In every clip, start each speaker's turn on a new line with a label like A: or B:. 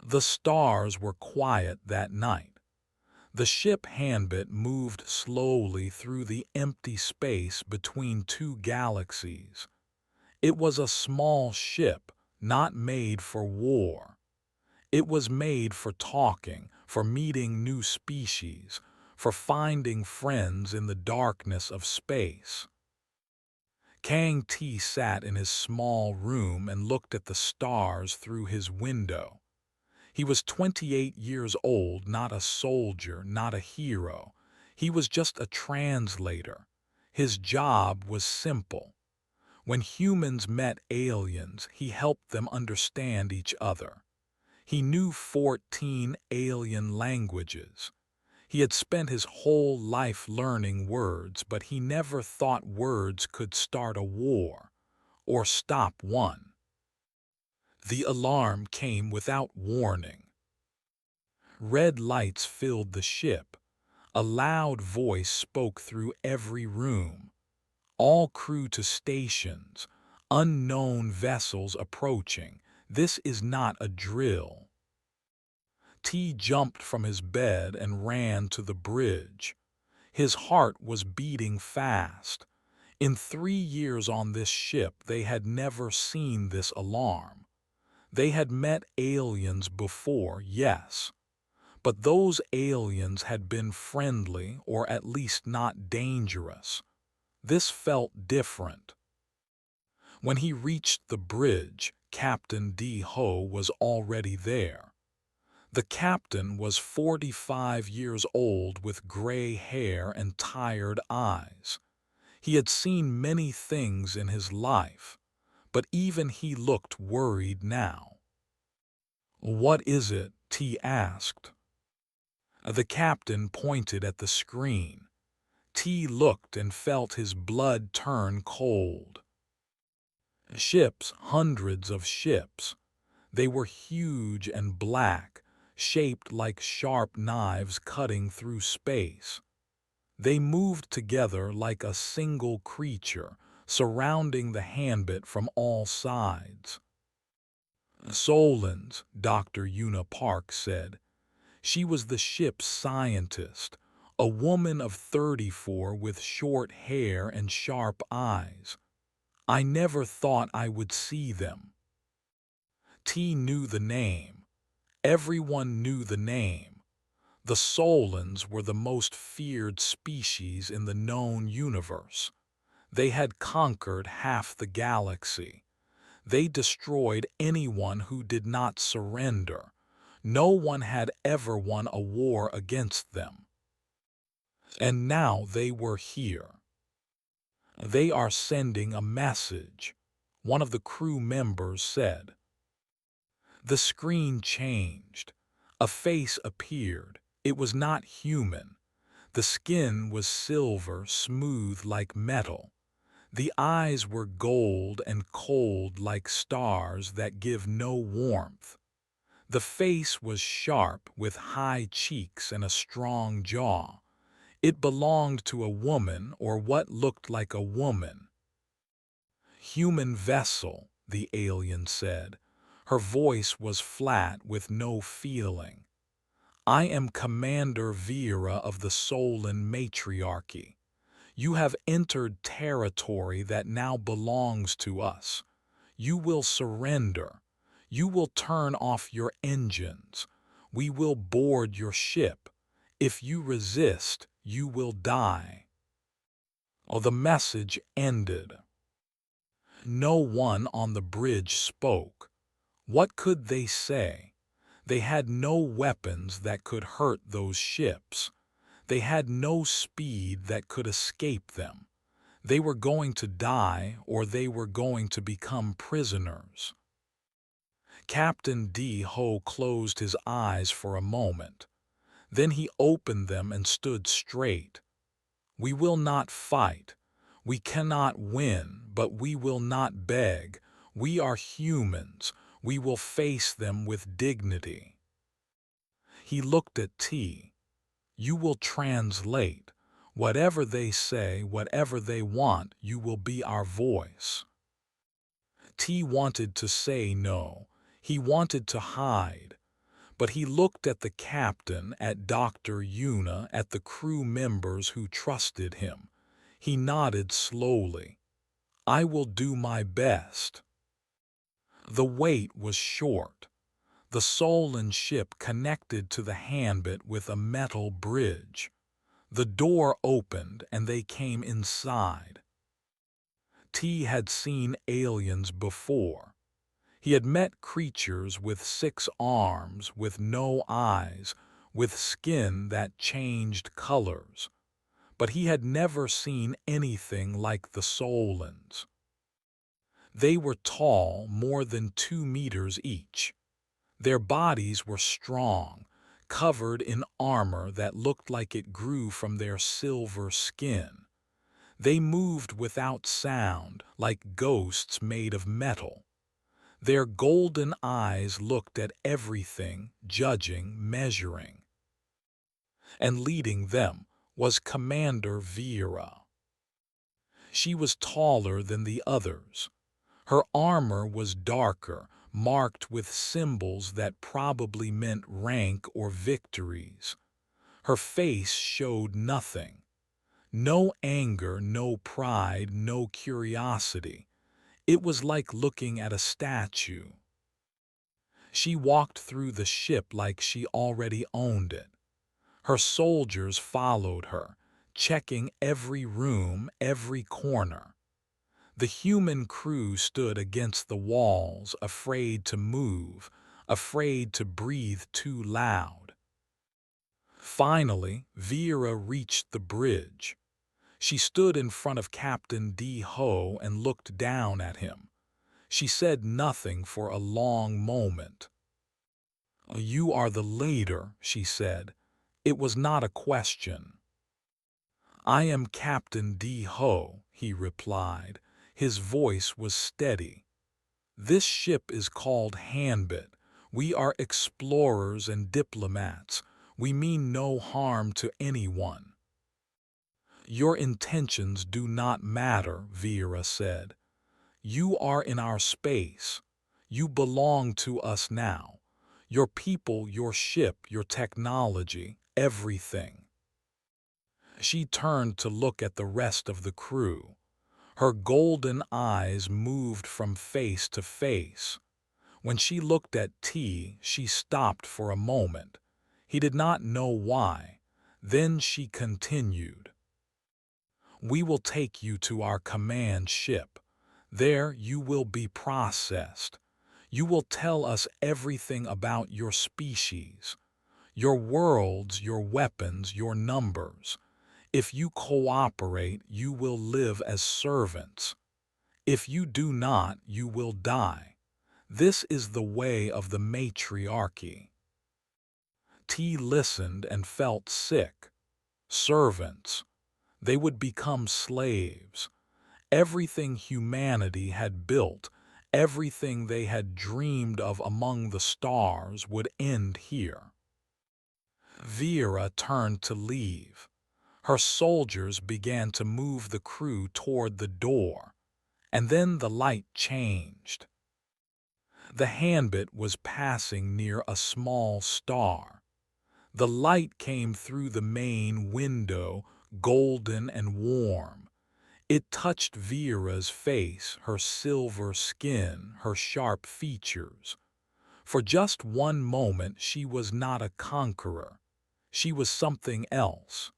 A: The stars were quiet that night. The ship Hanbit moved slowly through the empty space between two galaxies. It was a small ship, not made for war. It was made for talking, for meeting new species, for finding friends in the darkness of space. Kang T sat in his small room and looked at the stars through his window. He was 28 years old, not a soldier, not a hero. He was just a translator. His job was simple. When humans met aliens, he helped them understand each other. He knew 14 alien languages. He had spent his whole life learning words, but he never thought words could start a war or stop one. The alarm came without warning. Red lights filled the ship. A loud voice spoke through every room. All crew to stations. Unknown vessels approaching. This is not a drill. T jumped from his bed and ran to the bridge. His heart was beating fast. In 3 years on this ship, they had never seen this alarm. They had met aliens before, yes, but those aliens had been friendly or at least not dangerous. This felt different. When he reached the bridge, Captain D. Ho was already there. The captain was 45 years old with gray hair and tired eyes. He had seen many things in his life, but even he looked worried now. "What is it?" T asked. The captain pointed at the screen. T looked and felt his blood turn cold. Ships, hundreds of ships. They were huge and black, shaped like sharp knives cutting through space. They moved together like a single creature, surrounding the Hanbit from all sides. "Solans," Dr. Una Park said. She was the ship's scientist, a woman of 34 with short hair and sharp eyes. "I never thought I would see them." T knew the name. Everyone knew the name. The Solans were the most feared species in the known universe. They had conquered half the galaxy. They destroyed anyone who did not surrender. No one had ever won a war against them. And now they were here. "They are sending a message," one of the crew members said. The screen changed. A face appeared. It was not human. The skin was silver, smooth like metal. The eyes were gold and cold like stars that give no warmth. The face was sharp with high cheeks and a strong jaw. It belonged to a woman or what looked like a woman. "Human vessel," the alien said. Her voice was flat with no feeling. "I am Commander Vera of the Solan Matriarchy. You have entered territory that now belongs to us. You will surrender. You will turn off your engines. We will board your ship. If you resist, you will die." Oh, the message ended. No one on the bridge spoke. What could they say? They had no weapons that could hurt those ships. They had no speed that could escape them. They were going to die or they were going to become prisoners. Captain D. Ho closed his eyes for a moment. Then he opened them and stood straight. "We will not fight. We cannot win, but we will not beg. We are humans. We will face them with dignity." He looked at T. "You will translate. Whatever they say, whatever they want, you will be our voice." T wanted to say no. He wanted to hide. but he looked at the captain, at Dr. Yuna, at the crew members who trusted him. He nodded slowly. "I will do my best." The wait was short. The Solon ship connected to the Hanbit with a metal bridge. The door opened and they came inside. T had seen aliens before. He had met creatures with 6 arms, with no eyes, with skin that changed colors. But he had never seen anything like the Solons. They were tall, more than 2 meters each. Their bodies were strong, covered in armor that looked like it grew from their silver skin. They moved without sound, like ghosts made of metal. Their golden eyes looked at everything, judging, measuring. And leading them was Commander Vera. She was taller than the others. Her armor was darker, marked with symbols that probably meant rank or victories. Her face showed nothing. No anger, no pride, no curiosity. It was like looking at a statue. She walked through the ship like she already owned it. Her soldiers followed her, checking every room, every corner. The human crew stood against the walls, afraid to move, afraid to breathe too loud. Finally, Vera reached the bridge. She stood in front of Captain D. Ho and looked down at him. She said nothing for a long moment. "You are the leader," she said. It was not a question. "I am Captain D. Ho," he replied. His voice was steady. "This ship is called Hanbit. We are explorers and diplomats. We mean no harm to anyone." "Your intentions do not matter," Vera said. "You are in our space. You belong to us now. Your people, your ship, your technology, everything." She turned to look at the rest of the crew. Her golden eyes moved from face to face. When she looked at T, she stopped for a moment. He did not know why. Then she continued. "We will take you to our command ship. There you will be processed. You will tell us everything about your species, your worlds, your weapons, your numbers. If you cooperate, you will live as servants. If you do not, you will die. This is the way of the matriarchy." T listened and felt sick. Servants. They would become slaves. Everything humanity had built, everything they had dreamed of among the stars would end here. Vera turned to leave. Her soldiers began to move the crew toward the door, and then the light changed. The Hanbit was passing near a small star. The light came through the main window, golden and warm. It touched Vera's face, her silver skin, her sharp features. For just one moment she was not a conqueror. She was something else.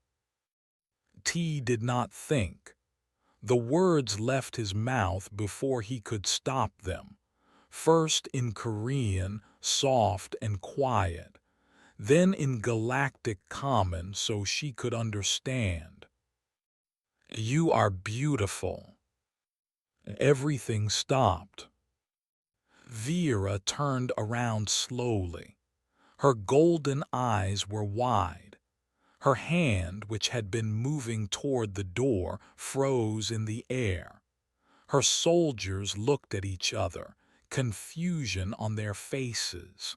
A: T did not think. The words left his mouth before he could stop them. First in Korean, soft and quiet. Then in Galactic Common so she could understand. "You are beautiful." Everything stopped. Vera turned around slowly. Her golden eyes were wide. Her hand, which had been moving toward the door, froze in the air. Her soldiers looked at each other, confusion on their faces.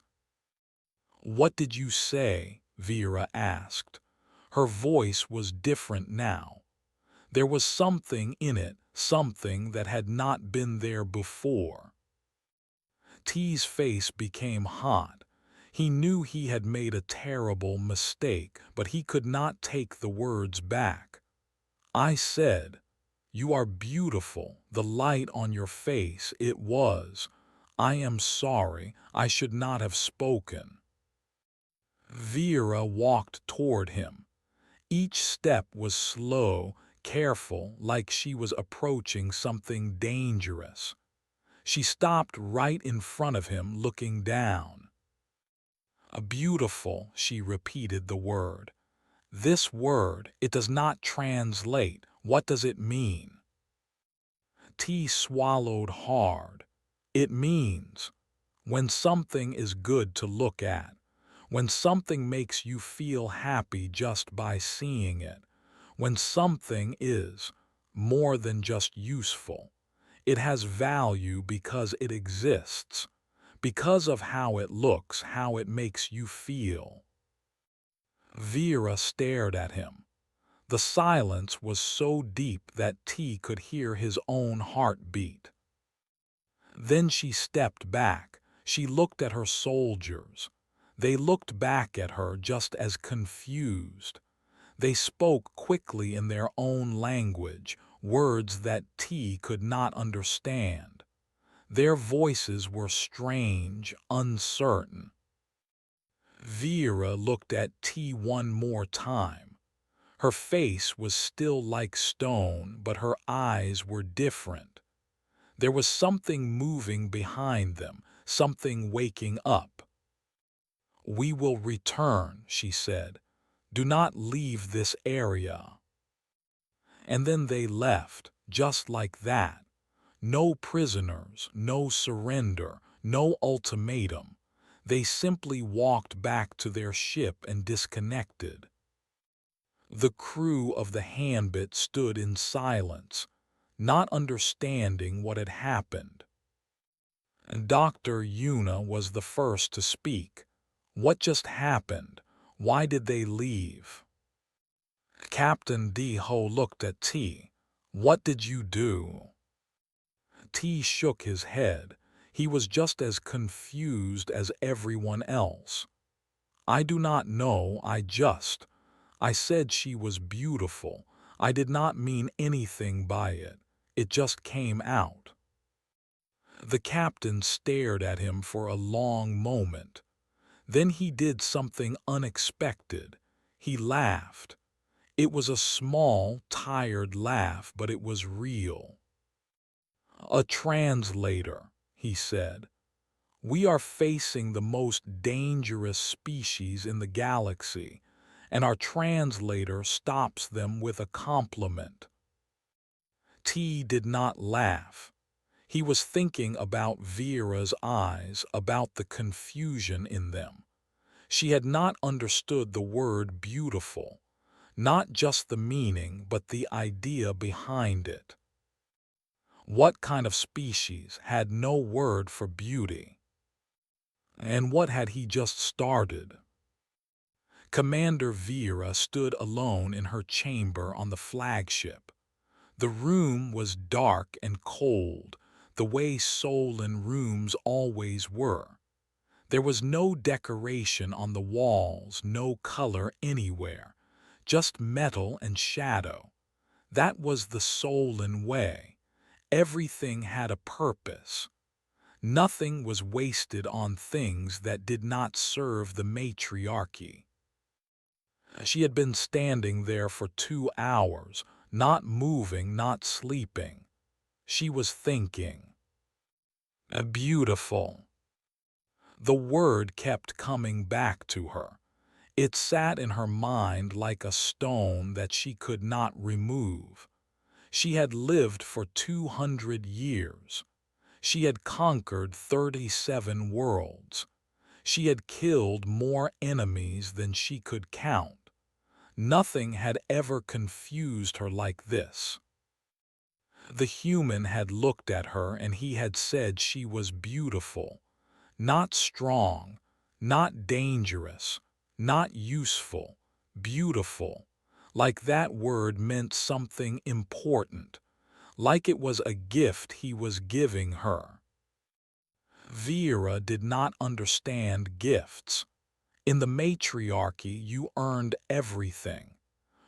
A: "What did you say?" Vera asked. Her voice was different now. There was something in it, something that had not been there before. T's face became hot. He knew he had made a terrible mistake, but he could not take the words back. I said, "You are beautiful, the light on your face, it was. I am sorry, I should not have spoken." Vera walked toward him. Each step was slow, careful, like she was approaching something dangerous. She stopped right in front of him, looking down. "A beautiful," she repeated the word. "This word, it does not translate. What does it mean?" T swallowed hard. "It means when something is good to look at, when something makes you feel happy just by seeing it, when something is more than just useful. It has value because it exists, because of how it looks, how it makes you feel." Vera stared at him. The silence was so deep that T could hear his own heartbeat. Then she stepped back. She looked at her soldiers. They looked back at her just as confused. They spoke quickly in their own language, words that T could not understand. Their voices were strange, uncertain. Vera looked at T one more time. Her face was still like stone, but her eyes were different. There was something moving behind them, something waking up. "We will return," she said. "Do not leave this area." And then they left, just like that. No prisoners, no surrender, no ultimatum. They simply walked back to their ship and disconnected. The crew of the Handbit stood in silence, not understanding what had happened. And Dr. Yuna was the first to speak. "What just happened? Why did they leave?" Captain D-Ho looked at T. "What did you do?" T shook his head. He was just as confused as everyone else. "I do not know, I said she was beautiful. I did not mean anything by it. It just came out." The captain stared at him for a long moment. Then he did something unexpected. He laughed. It was a small, tired laugh, but it was real. "A translator," he said. "We are facing the most dangerous species in the galaxy, and our translator stops them with a compliment." T did not laugh. He was thinking about Vera's eyes, about the confusion in them. She had not understood the word beautiful, not just the meaning, but the idea behind it. What kind of species had no word for beauty? And what had he just started? Commander Vera stood alone in her chamber on the flagship. The room was dark and cold, the way Solon rooms always were. There was no decoration on the walls, no color anywhere, just metal and shadow. That was the Solon way. Everything had a purpose. Nothing was wasted on things that did not serve the matriarchy. She had been standing there for 2 hours, not moving, not sleeping. She was thinking. Beautiful. The word kept coming back to her. It sat in her mind like a stone that she could not remove. She had lived for 200 years. She had conquered 37 worlds. She had killed more enemies than she could count. Nothing had ever confused her like this. The human had looked at her and he had said she was beautiful, not strong, not dangerous, not useful, beautiful, like that word meant something important, like it was a gift he was giving her. Vera did not understand gifts. In the matriarchy, you earned everything.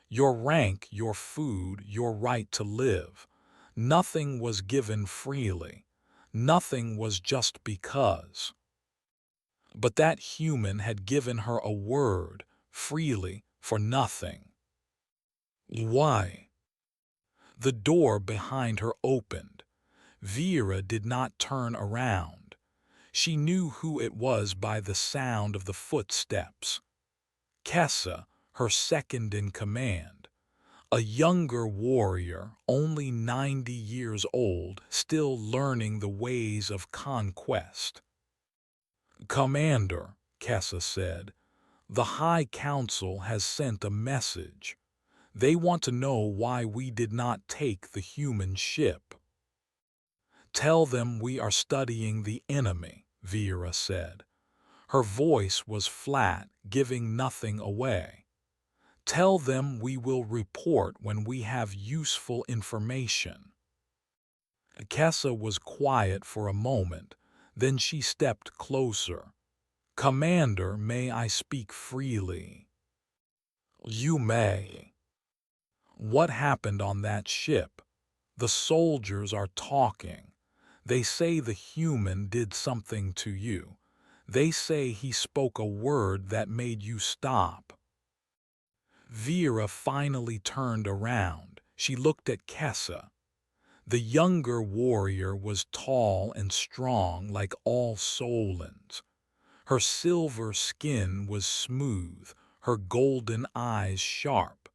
A: Your rank, your food, your right to live. Nothing was given freely. Nothing was just because. But that human had given her a word, freely, for nothing. Why? The door behind her opened. Vera did not turn around. She knew who it was by the sound of the footsteps. Kessa, her second in command. A younger warrior, only 90 years old, still learning the ways of conquest. "Commander," Kessa said, "the High Council has sent a message. They want to know why we did not take the human ship." "Tell them we are studying the enemy," Vera said. Her voice was flat, giving nothing away. "Tell them we will report when we have useful information." Kessa was quiet for a moment, then she stepped closer. "Commander, may I speak freely?" "You may." "What happened on that ship? The soldiers are talking. They say the human did something to you. They say he spoke a word that made you stop." Vera finally turned around. She looked at Kessa. The younger warrior was tall and strong like all Solans. Her silver skin was smooth, her golden eyes sharp.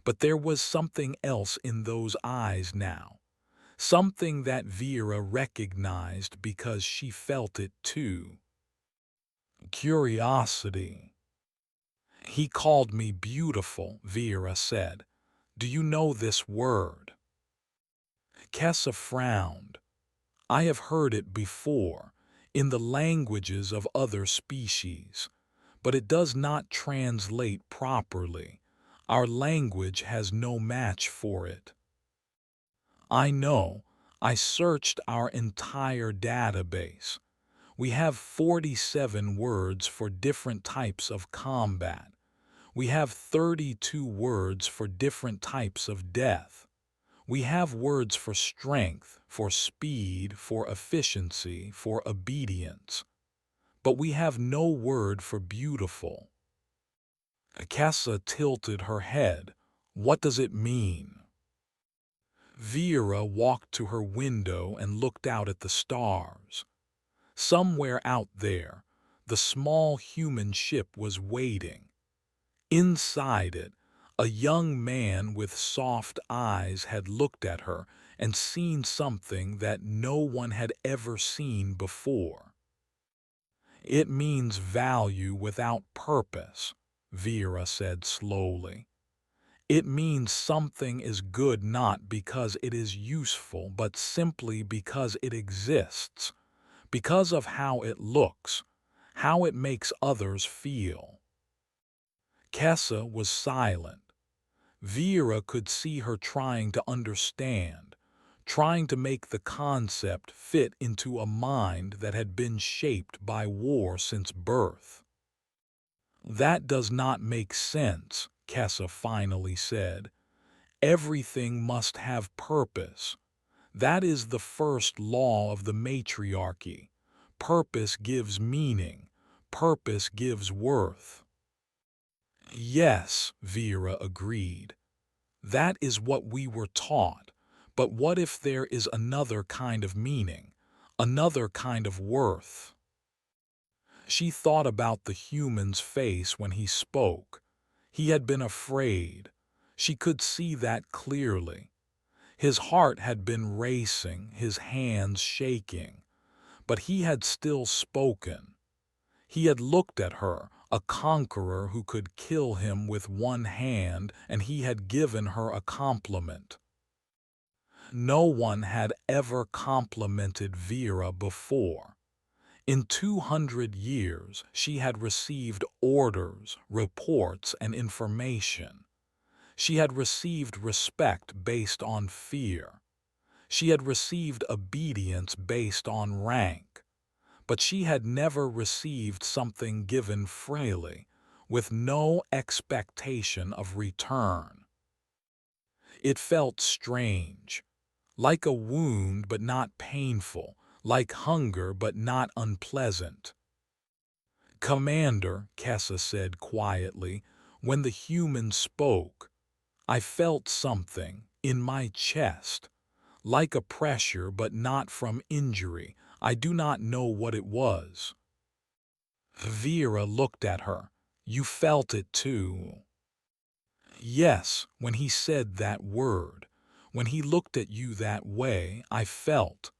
A: But there was something else in those eyes now. Something that Vera recognized because she felt it too. Curiosity. "He called me beautiful," Vera said. "Do you know this word?" Kessa frowned. "I have heard it before, in the languages of other species, but it does not translate properly. Our language has no match for it." "I know. I searched our entire database. We have 47 words for different types of combat. We have 32 words for different types of death. We have words for strength, for speed, for efficiency, for obedience. But we have no word for beautiful." Kessa tilted her head. "What does it mean?" Vera walked to her window and looked out at the stars. Somewhere out there, the small human ship was waiting. Inside it, a young man with soft eyes had looked at her and seen something that no one had ever seen before. "It means value without purpose," Vera said slowly. "It means something is good not because it is useful, but simply because it exists, because of how it looks, how it makes others feel." Kessa was silent. Vera could see her trying to understand, trying to make the concept fit into a mind that had been shaped by war since birth. "That does not make sense," Kessa finally said. "Everything must have purpose. That is the first law of the matriarchy. Purpose gives meaning. Purpose gives worth." "Yes," Vera agreed. "That is what we were taught. But what if there is another kind of meaning, another kind of worth?" She thought about the human's face when he spoke. He had been afraid. She could see that clearly. His heart had been racing, his hands shaking. But he had still spoken. He had looked at her, a conqueror who could kill him with one hand, and he had given her a compliment. No one had ever complimented Vera before. In 200 years, she had received orders, reports, and information. She had received respect based on fear. She had received obedience based on rank. but she had never received something given freely, with no expectation of return. It felt strange, like a wound but not painful, like hunger but not unpleasant. "Commander," Kessa said quietly, when the human spoke, "I felt something in my chest, like a pressure but not from injury. I do not know what it was." Vera looked at her. "You felt it too?" "Yes, when he said that word. When he looked at you that way, I felt.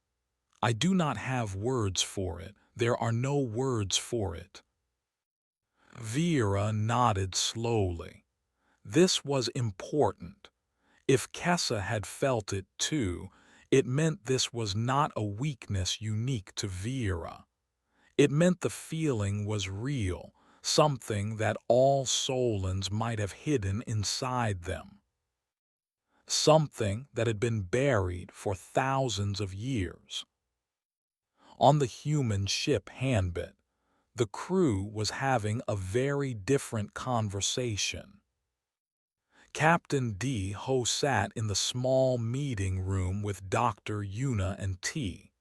A: I do not have words for it. There are no words for it." Vera nodded slowly. This was important. If Kessa had felt it too, it meant this was not a weakness unique to Vera. It meant the feeling was real, something that all Solans might have hidden inside them. Something that had been buried for thousands of years. On the human ship Hanbit, the crew was having a very different conversation. Captain D. Ho sat in the small meeting room with Dr. Yuna and T.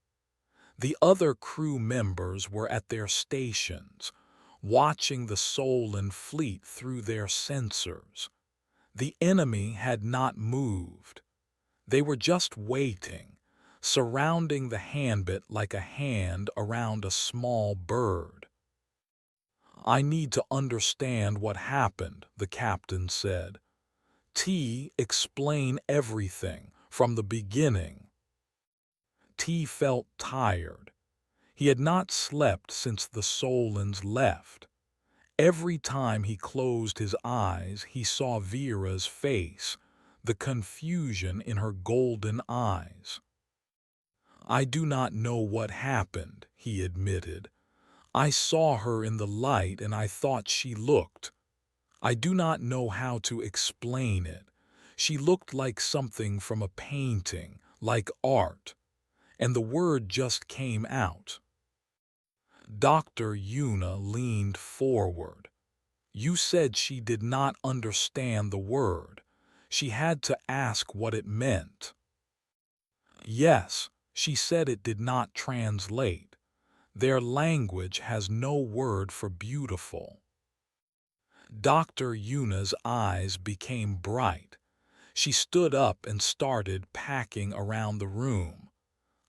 A: The other crew members were at their stations, watching the Solan fleet through their sensors. The enemy had not moved. They were just waiting, surrounding the Hanbit like a hand around a small bird. "I need to understand what happened," the captain said. "T, explain everything from the beginning." T felt tired. He had not slept since the Solans left. Every time he closed his eyes, he saw Vera's face, the confusion in her golden eyes. "I do not know what happened," he admitted. "I saw her in the light and I thought she looked. I do not know how to explain it. She looked like something from a painting, like art, and the word just came out." Dr. Yuna leaned forward. "You said she did not understand the word. She had to ask what it meant." "Yes, she said it did not translate. Their language has no word for beautiful." Dr. Yuna's eyes became bright. She stood up and started packing around the room.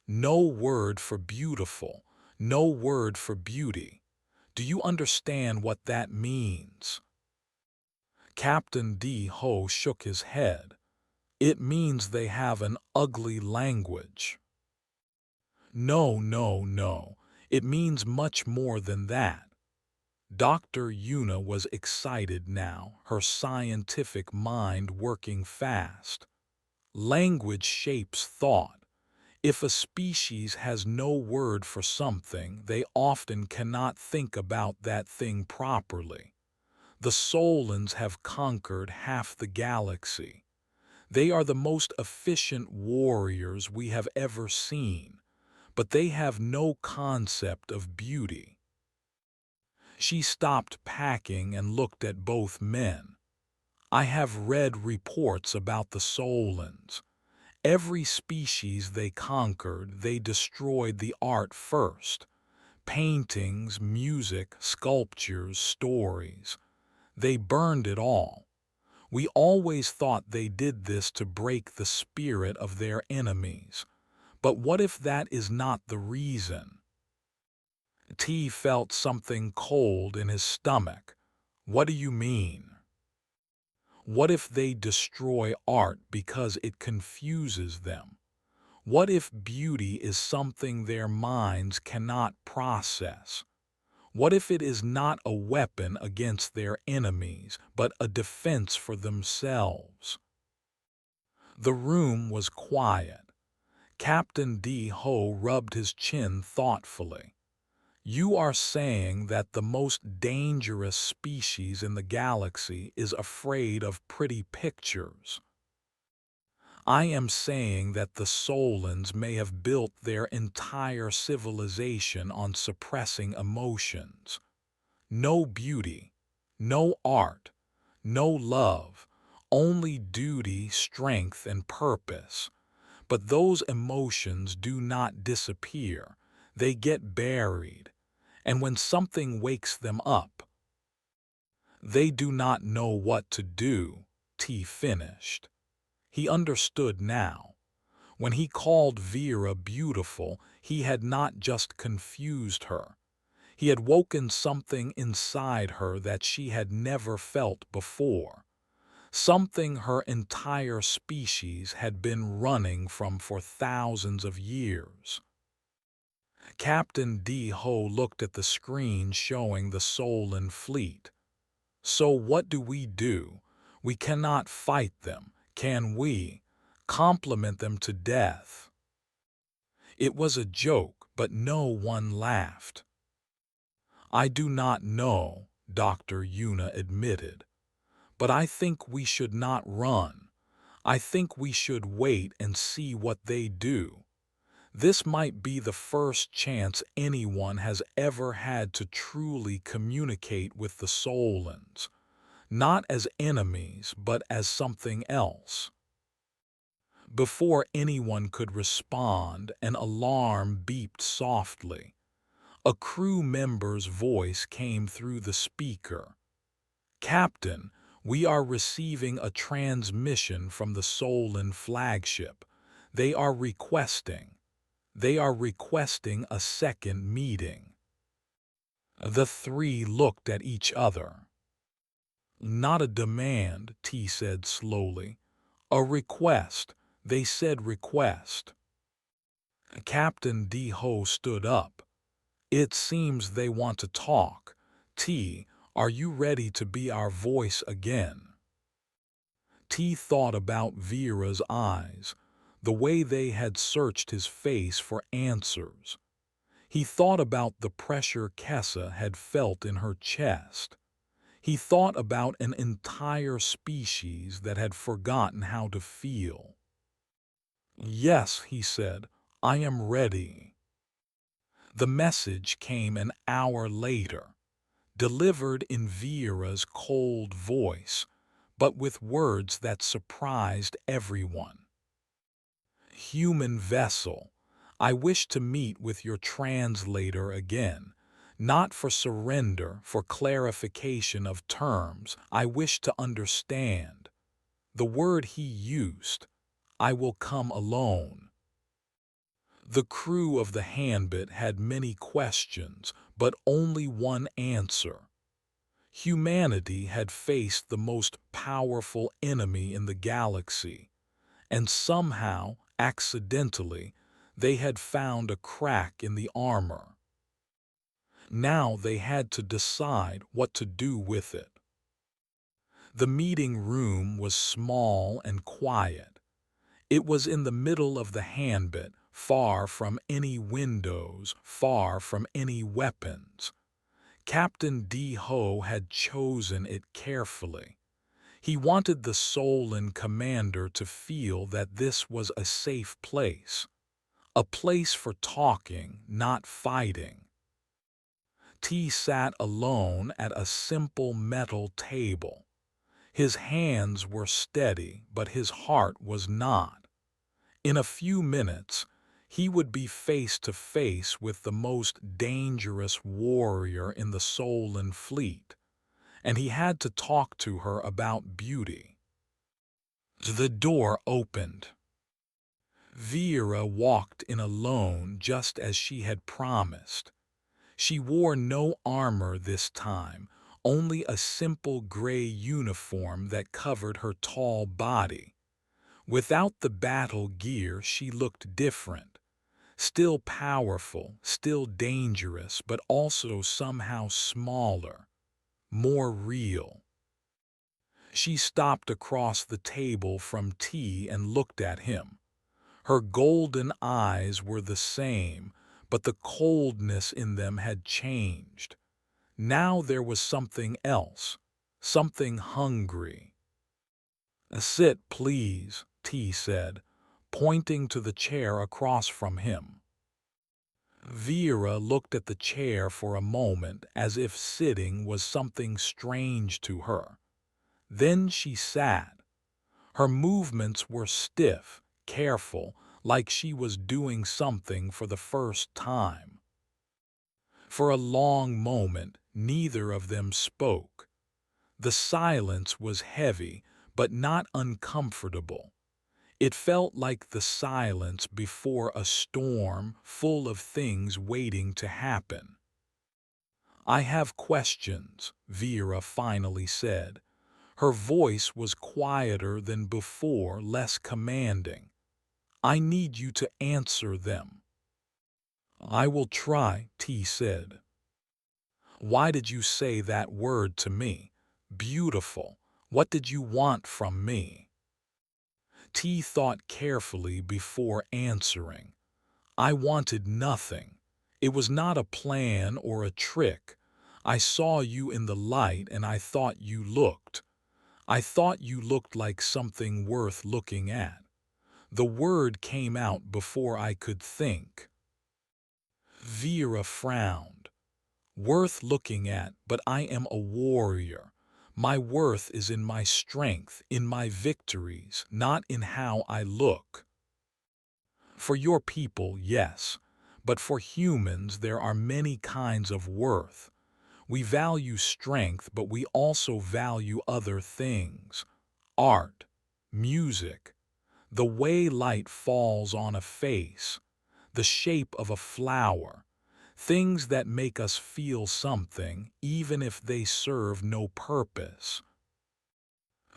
A: "No word for beautiful, no word for beauty. Do you understand what that means?" Captain D. Ho shook his head. "It means they have an ugly language." "No, no, no. It means much more than that." Dr. Yuna was excited now, her scientific mind working fast. "Language shapes thought. If a species has no word for something, they often cannot think about that thing properly. The Solans have conquered half the galaxy. They are the most efficient warriors we have ever seen, but they have no concept of beauty." She stopped packing and looked at both men. "I have read reports about the Solans. Every species they conquered, they destroyed the art first. Paintings, music, sculptures, stories. They burned it all. We always thought they did this to break the spirit of their enemies. But what if that is not the reason?" T felt something cold in his stomach. "What do you mean?" "What if they destroy art because it confuses them? What if beauty is something their minds cannot process? What if it is not a weapon against their enemies, but a defense for themselves?" The room was quiet. Captain D. Ho rubbed his chin thoughtfully. "You are saying that the most dangerous species in the galaxy is afraid of pretty pictures." I am saying that the Solans may have built their entire civilization on suppressing emotions. No beauty, no art, no love, only duty, strength, and purpose. But those emotions do not disappear. They get buried. And when something wakes them up, they do not know what to do, T finished. He understood now. When he called Vera beautiful, he had not just confused her. He had woken something inside her that she had never felt before. Something her entire species had been running from for thousands of years. Captain D-Ho looked at the screen showing the Solan fleet. So what do? We cannot fight them, can we? Compliment them to death. It was a joke, but no one laughed. I do not know, Dr. Yuna admitted. But I think we should not run. I think we should wait and see what they do. This might be the first chance anyone has ever had to truly communicate with the Solans, not as enemies but as something else. Before anyone could respond, an alarm beeped softly. A crew member's voice came through the speaker. Captain, we are receiving a transmission from the Solan flagship. They are requesting a second meeting. The three looked at each other. Not a demand, T said slowly. A request. They said request. Captain D-Ho stood up. It seems they want to talk. T, are you ready to be our voice again? T thought about Vera's eyes, the way they had searched his face for answers. He thought about the pressure Kessa had felt in her chest. He thought about an entire species that had forgotten how to feel. Yes, he said, I am ready. The message came an hour later, delivered in Vera's cold voice, but with words that surprised everyone. Human vessel, I wish to meet with your translator again, not for surrender, for clarification of terms. I wish to understand. The word he used, I will come alone. The crew of the Handbit had many questions, but only one answer. Humanity had faced the most powerful enemy in the galaxy, and somehow, accidentally, they had found a crack in the armor. Now they had to decide what to do with it. The meeting room was small and quiet. It was in the middle of the Handbit, far from any windows, far from any weapons. Captain D-Ho had chosen it carefully. He wanted the Solan commander to feel that this was a safe place, a place for talking, not fighting. T sat alone at a simple metal table. His hands were steady, but his heart was not. In a few minutes, he would be face to face with the most dangerous warrior in the Solan fleet, and he had to talk to her about beauty. The door opened. Vera walked in alone just as she had promised. She wore no armor this time, only a simple gray uniform that covered her tall body. Without the battle gear, she looked different. Still powerful, still dangerous, but also somehow smaller, more real. She stopped across the table from T and looked at him. Her golden eyes were the same, but the coldness in them had changed. Now there was something else, something hungry. Sit, please, T said, pointing to the chair across from him. Vera looked at the chair for a moment as if sitting was something strange to her. Then she sat. Her movements were stiff, careful, like she was doing something for the first time. For a long moment, neither of them spoke. The silence was heavy, but not uncomfortable. It felt like the silence before a storm full of things waiting to happen. "I have questions," Vera finally said. Her voice was quieter than before, less commanding. "I need you to answer them." "I will try," T said. "Why did you say that word to me? Beautiful. What did you want from me?" T thought carefully before answering. "I wanted nothing. It was not a plan or a trick. I saw you in the light and I thought you looked. I thought you looked like something worth looking at." The word came out before I could think. Vera frowned. "Worth looking at, but I am a warrior. My worth is in my strength, in my victories, not in how I look." "For your people, yes. But for humans there are many kinds of worth. We value strength, but we also value other things. Art, music, the way light falls on a face, the shape of a flower, things that make us feel something, even if they serve no purpose."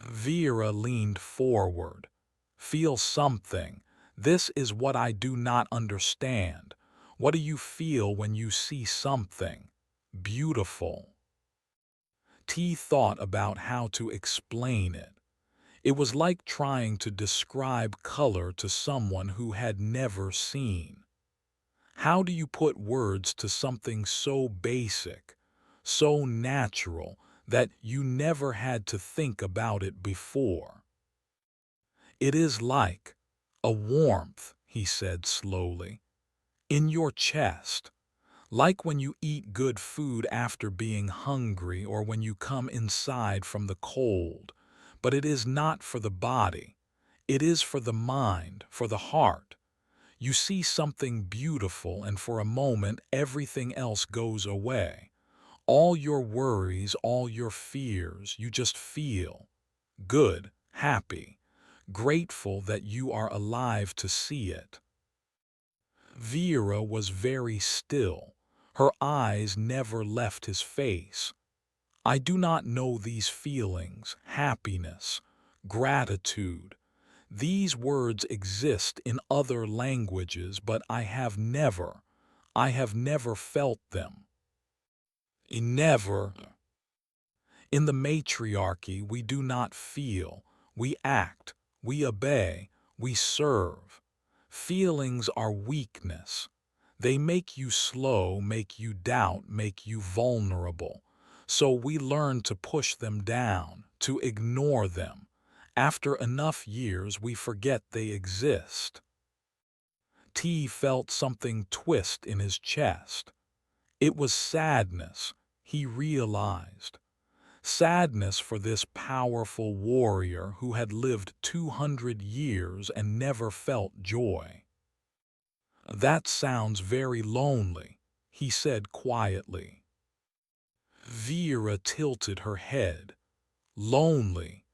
A: Vera leaned forward. "Feel something. This is what I do not understand. What do you feel when you see something beautiful?" T thought about how to explain it. It was like trying to describe color to someone who had never seen. How do you put words to something so basic, so natural, that you never had to think about it before? "It is like a warmth," he said slowly, "in your chest. Like when you eat good food after being hungry or when you come inside from the cold. But it is not for the body. It is for the mind, for the heart. You see something beautiful and for a moment everything else goes away. All your worries, all your fears, you just feel good, happy, grateful that you are alive to see it." Vera was very still. Her eyes never left his face. "I do not know these feelings, happiness, gratitude. These words exist in other languages, but I have never felt them." "Never." "In the matriarchy we do not feel. We act, we obey, we serve. Feelings are weakness. They make you slow, make you doubt, make you vulnerable. So we learn to push them down, to ignore them. After enough years we forget they exist." T felt something twist in his chest. It was sadness, he realized. Sadness for this powerful warrior who had lived 200 years and never felt joy. "That sounds very lonely," he said quietly. Vera tilted her head. "Lonely.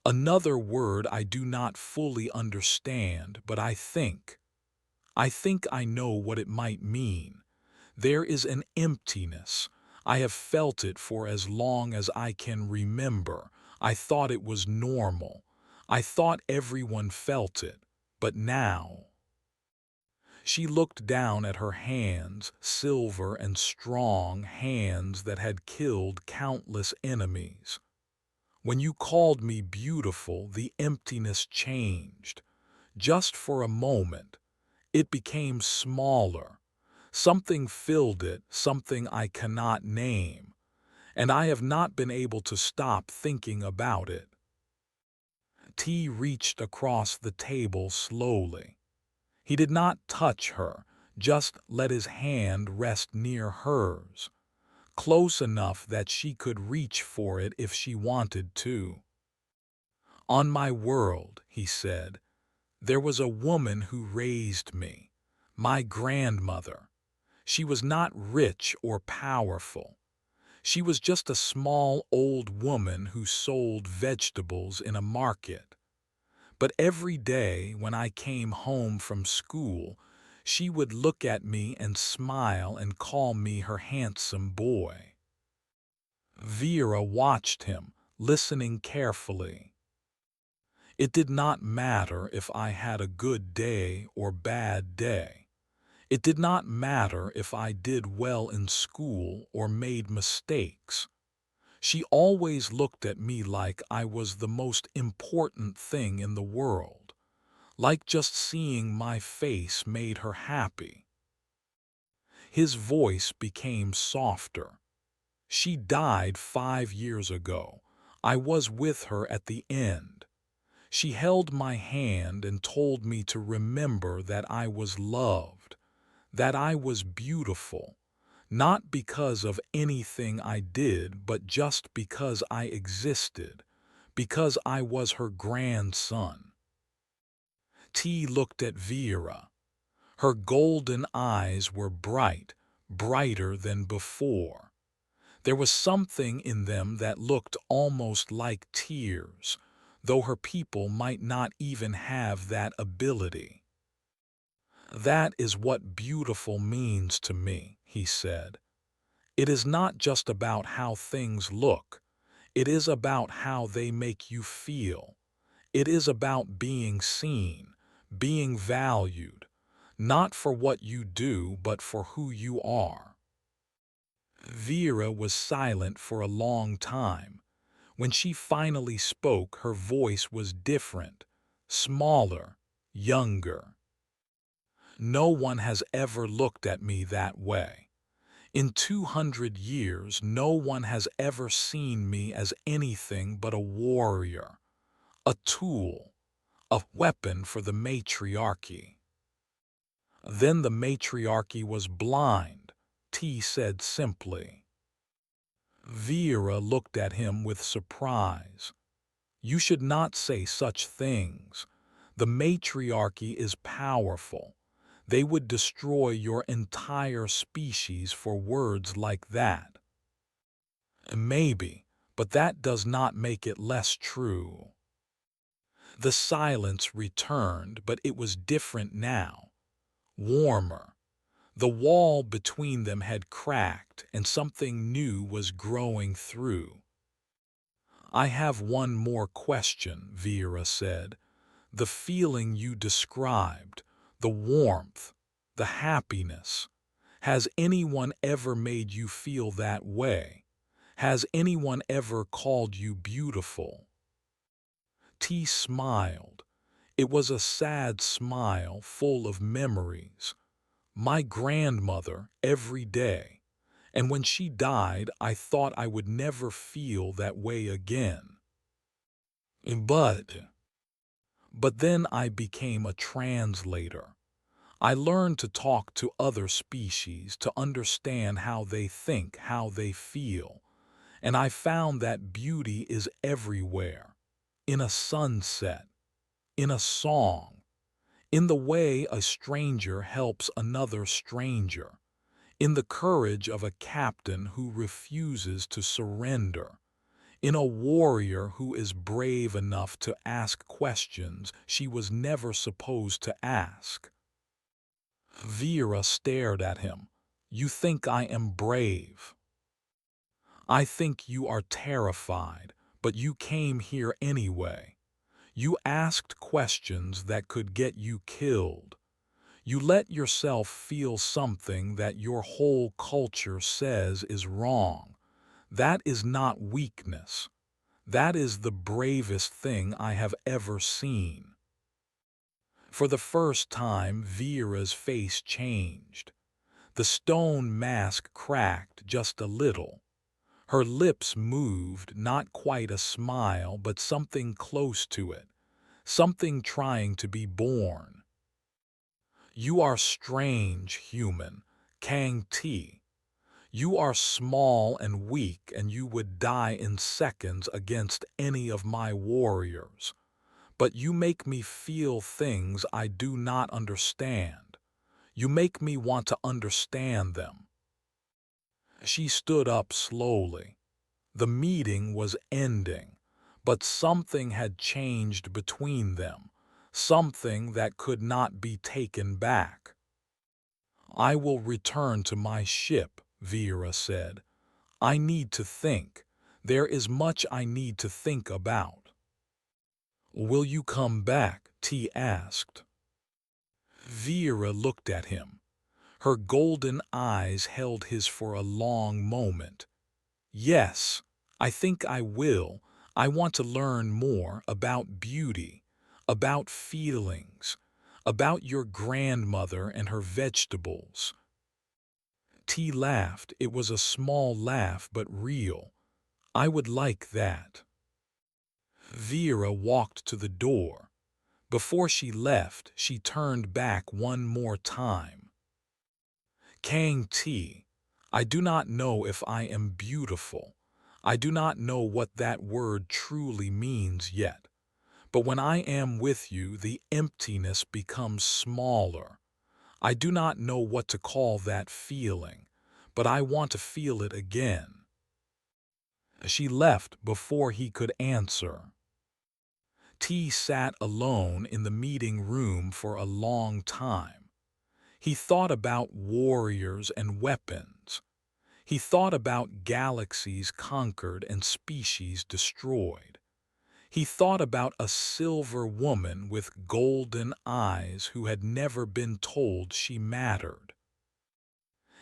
A: Another word I do not fully understand, but I think I know what it might mean. There is an emptiness. I have felt it for as long as I can remember. I thought it was normal. I thought everyone felt it. But now—" She looked down at her hands, silver and strong hands that had killed countless enemies. "When you called me beautiful, the emptiness changed. Just for a moment. It became smaller. Something filled it, something I cannot name. And I have not been able to stop thinking about it." T reached across the table slowly. He did not touch her, just let his hand rest near hers, close enough that she could reach for it if she wanted to. "On my world," he said, "there was a woman who raised me, my grandmother. She was not rich or powerful. She was just a small old woman who sold vegetables in a market. But every day when I came home from school, she would look at me and smile and call me her handsome boy." Vera watched him, listening carefully. "It did not matter if I had a good day or bad day. It did not matter if I did well in school or made mistakes. She always looked at me like I was the most important thing in the world, like just seeing my face made her happy." His voice became softer. "She died 5 years ago. I was with her at the end. She held my hand and told me to remember that I was loved, that I was beautiful, not because of anything I did, but just because I existed, because I was her grandson." T looked at Vera. Her golden eyes were bright, brighter than before. There was something in them that looked almost like tears, though her people might not even have that ability. "That is what beautiful means to me," he said. "It is not just about how things look. It is about how they make you feel. It is about being seen, being valued, not for what you do, but for who you are." Vera was silent for a long time. When she finally spoke, her voice was different, smaller, younger. "No one has ever looked at me that way. In 200 years, no one has ever seen me as anything but a warrior, a tool, a weapon for the matriarchy." "Then the matriarchy was blind," T said simply. Vera looked at him with surprise. "You should not say such things. The matriarchy is powerful. They would destroy your entire species for words like that." "Maybe, but that does not make it less true." The silence returned, but it was different now, warmer. The wall between them had cracked, and something new was growing through. "I have one more question," Vera said. "The feeling you described, the warmth, the happiness, has anyone ever made you feel that way? Has anyone ever called you beautiful?" T smiled. It was a sad smile full of memories. "My grandmother, every day. And when she died, I thought I would never feel that way again. But then I became a translator. I learned to talk to other species, to understand how they think, how they feel. And I found that beauty is everywhere. In a sunset, in a song, in the way a stranger helps another stranger, in the courage of a captain who refuses to surrender, in a warrior who is brave enough to ask questions she was never supposed to ask." Vera stared at him. "You think I am brave. I think you are terrified, but you came here anyway. You asked questions that could get you killed. You let yourself feel something that your whole culture says is wrong. That is not weakness. That is the bravest thing I have ever seen." For the first time, Vera's face changed. The stone mask cracked just a little. Her lips moved, not quite a smile, but something close to it, something trying to be born. You are strange, human, Kang T. You are small and weak, and you would die in seconds against any of my warriors. But you make me feel things I do not understand. You make me want to understand them. She stood up slowly. The meeting was ending, but something had changed between them, something that could not be taken back. I will return to my ship, Vera said. I need to think. There is much I need to think about. Will you come back? T asked. Vera looked at him. Her golden eyes held his for a long moment. Yes, I think I will. I want to learn more about beauty, about feelings, about your grandmother and her vegetables. T laughed. It was a small laugh, but real. I would like that. Vera walked to the door. Before she left, she turned back one more time. Kang T, I do not know if I am beautiful. I do not know what that word truly means yet. But when I am with you, the emptiness becomes smaller. I do not know what to call that feeling, but I want to feel it again. She left before he could answer. T sat alone in the meeting room for a long time. He thought about warriors and weapons. He thought about galaxies conquered and species destroyed. He thought about a silver woman with golden eyes who had never been told she mattered.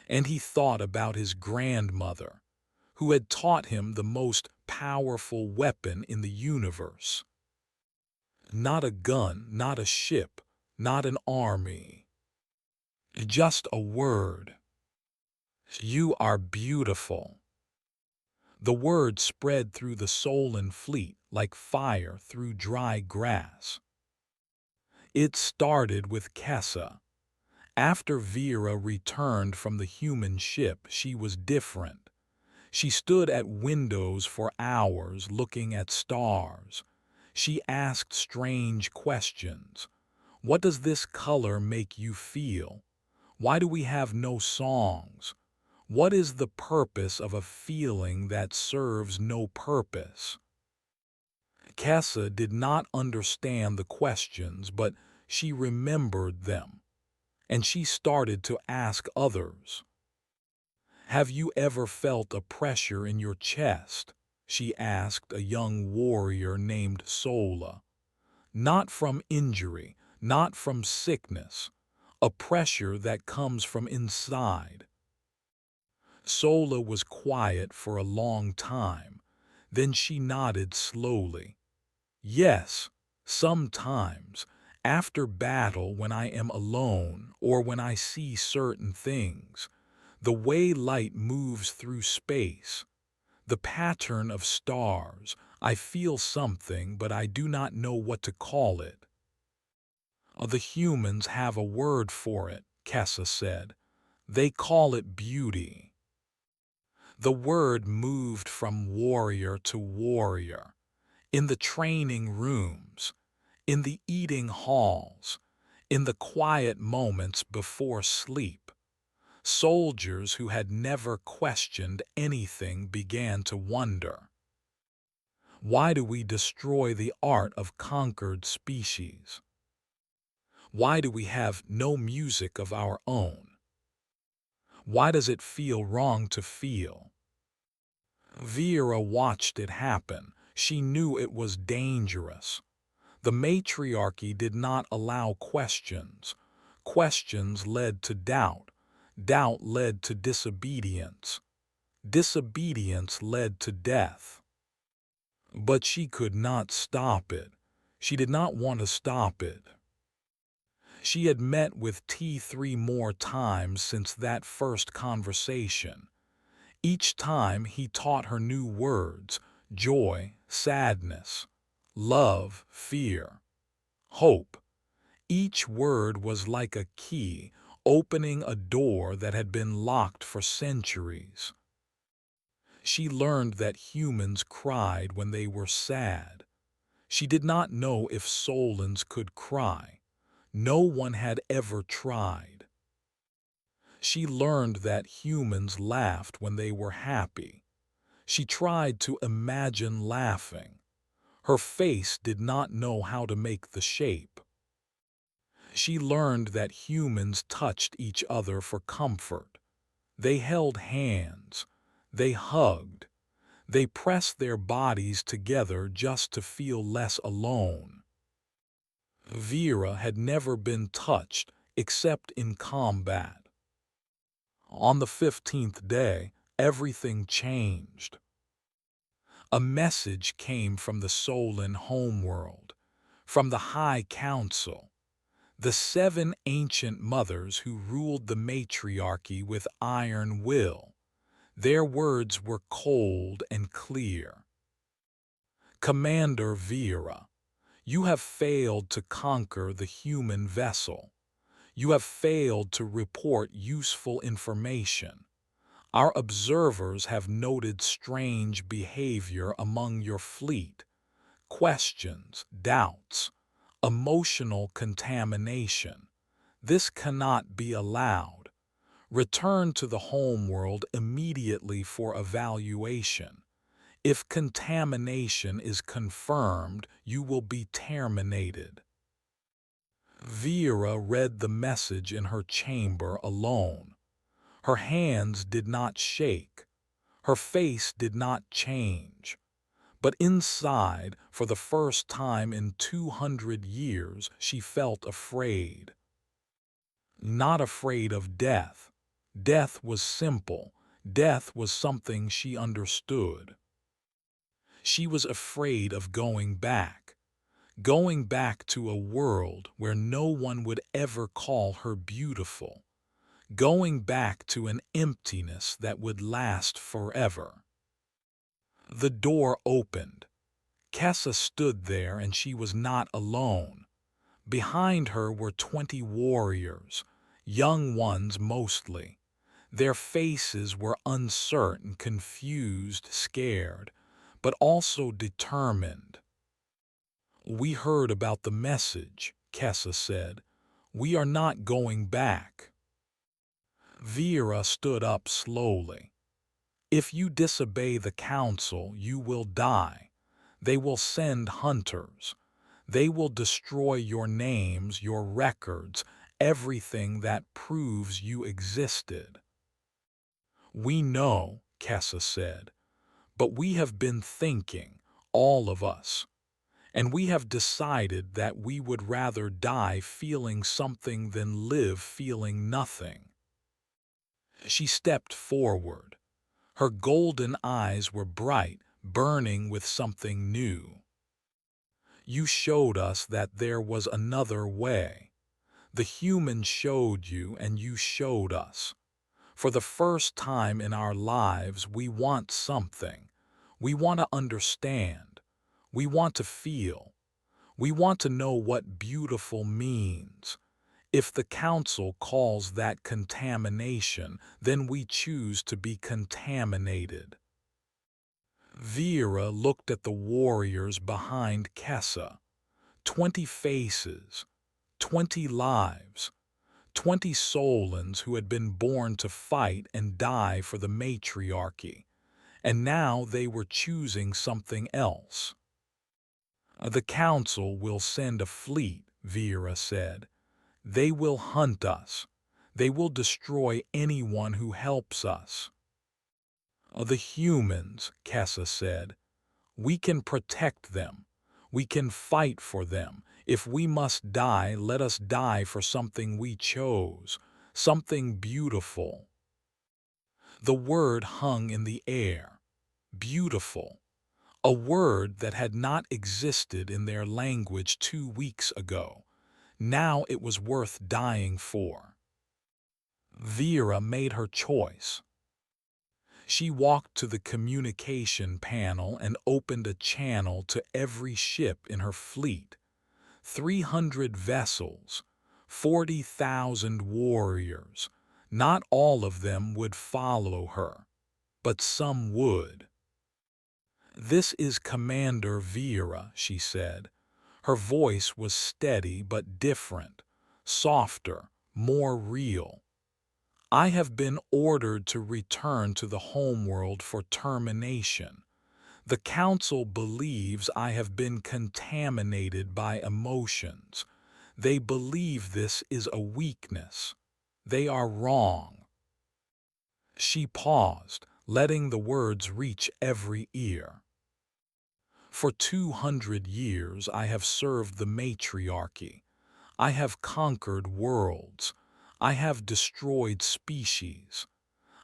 A: And he thought about his grandmother, who had taught him the most powerful weapon in the universe. Not a gun, not a ship, not an army. Just a word. You are beautiful. The word spread through the Solan fleet like fire through dry grass. It started with Kessa. After Vera returned from the human ship, she was different. She stood at windows for hours looking at stars. She asked strange questions. What does this color make you feel? Why do we have no songs? What is the purpose of a feeling that serves no purpose? Kessa did not understand the questions, but she remembered them, and she started to ask others. Have you ever felt a pressure in your chest? She asked a young warrior named Sola. Not from injury, not from sickness, a pressure that comes from inside. Sola was quiet for a long time. Then she nodded slowly. Yes, sometimes, after battle when I am alone or when I see certain things, the way light moves through space, the pattern of stars, I feel something but I do not know what to call it. The humans have a word for it, Kessa said. They call it beauty. The word moved from warrior to warrior, in the training rooms, in the eating halls, in the quiet moments before sleep. Soldiers who had never questioned anything began to wonder. Why do we destroy the art of conquered species? Why do we have no music of our own? Why does it feel wrong to feel? Vera watched it happen. She knew it was dangerous. The matriarchy did not allow questions. Questions led to doubt. Doubt led to disobedience. Disobedience led to death. But she could not stop it. She did not want to stop it. She had met with T3 more times since that first conversation. Each time he taught her new words: joy, sadness, love, fear. hope. Each word was like a key, opening a door that had been locked for centuries. She learned that humans cried when they were sad. She did not know if Solans could cry. No one had ever tried. She learned that humans laughed when they were happy. She tried to imagine laughing. Her face did not know how to make the shape. She learned that humans touched each other for comfort. They held hands. They hugged. They pressed their bodies together just to feel less alone. Vera had never been touched except in combat. On the 15th day, everything changed. A message came from the Solan homeworld, from the High Council, the 7 ancient mothers who ruled the matriarchy with iron will. Their words were cold and clear. Commander Vera, you have failed to conquer the human vessel. You have failed to report useful information. Our observers have noted strange behavior among your fleet. Questions, doubts, emotional contamination. This cannot be allowed. Return to the homeworld immediately for evaluation. If contamination is confirmed, you will be terminated. Vera read the message in her chamber alone. Her hands did not shake. Her face did not change. But inside, for the first time in 200 years, she felt afraid. Not afraid of death. Death was simple. Death was something she understood. She was afraid of going back to a world where no one would ever call her beautiful, going back to an emptiness that would last forever. The door opened. Kessa stood there, and she was not alone. Behind her were 20 warriors, young ones mostly. Their faces were uncertain, confused, scared, but also determined. "We heard about the message," Kessa said. "We are not going back." Vera stood up slowly. "If you disobey the council, you will die. They will send hunters. They will destroy your names, your records, everything that proves you existed." "We know," Kessa said, "but we have been thinking, all of us. And we have decided that we would rather die feeling something than live feeling nothing." She stepped forward. Her golden eyes were bright, burning with something new. "You showed us that there was another way. The humans showed you, and you showed us. For the first time in our lives, we want something. We want to understand. We want to feel. We want to know what beautiful means. If the council calls that contamination, then we choose to be contaminated." Vera looked at the warriors behind Kessa. 20 faces, 20 lives, 20 Solans who had been born to fight and die for the matriarchy. And now they were choosing something else. "The council will send a fleet," Vera said. "They will hunt us. They will destroy anyone who helps us." "The humans," Kessa said. "We can protect them. We can fight for them. If we must die, let us die for something we chose, something beautiful." The word hung in the air. Beautiful. A word that had not existed in their language 2 weeks ago. Now it was worth dying for. Vera made her choice. She walked to the communication panel and opened a channel to every ship in her fleet. 300 vessels, 40,000 warriors. Not all of them would follow her, but some would. "This is Commander Vera," she said. Her voice was steady but different, softer, more real. "I have been ordered to return to the homeworld for termination. The Council believes I have been contaminated by emotions. They believe this is a weakness. They are wrong." She paused, letting the words reach every ear. "For 200 years I have served the matriarchy. I have conquered worlds. I have destroyed species.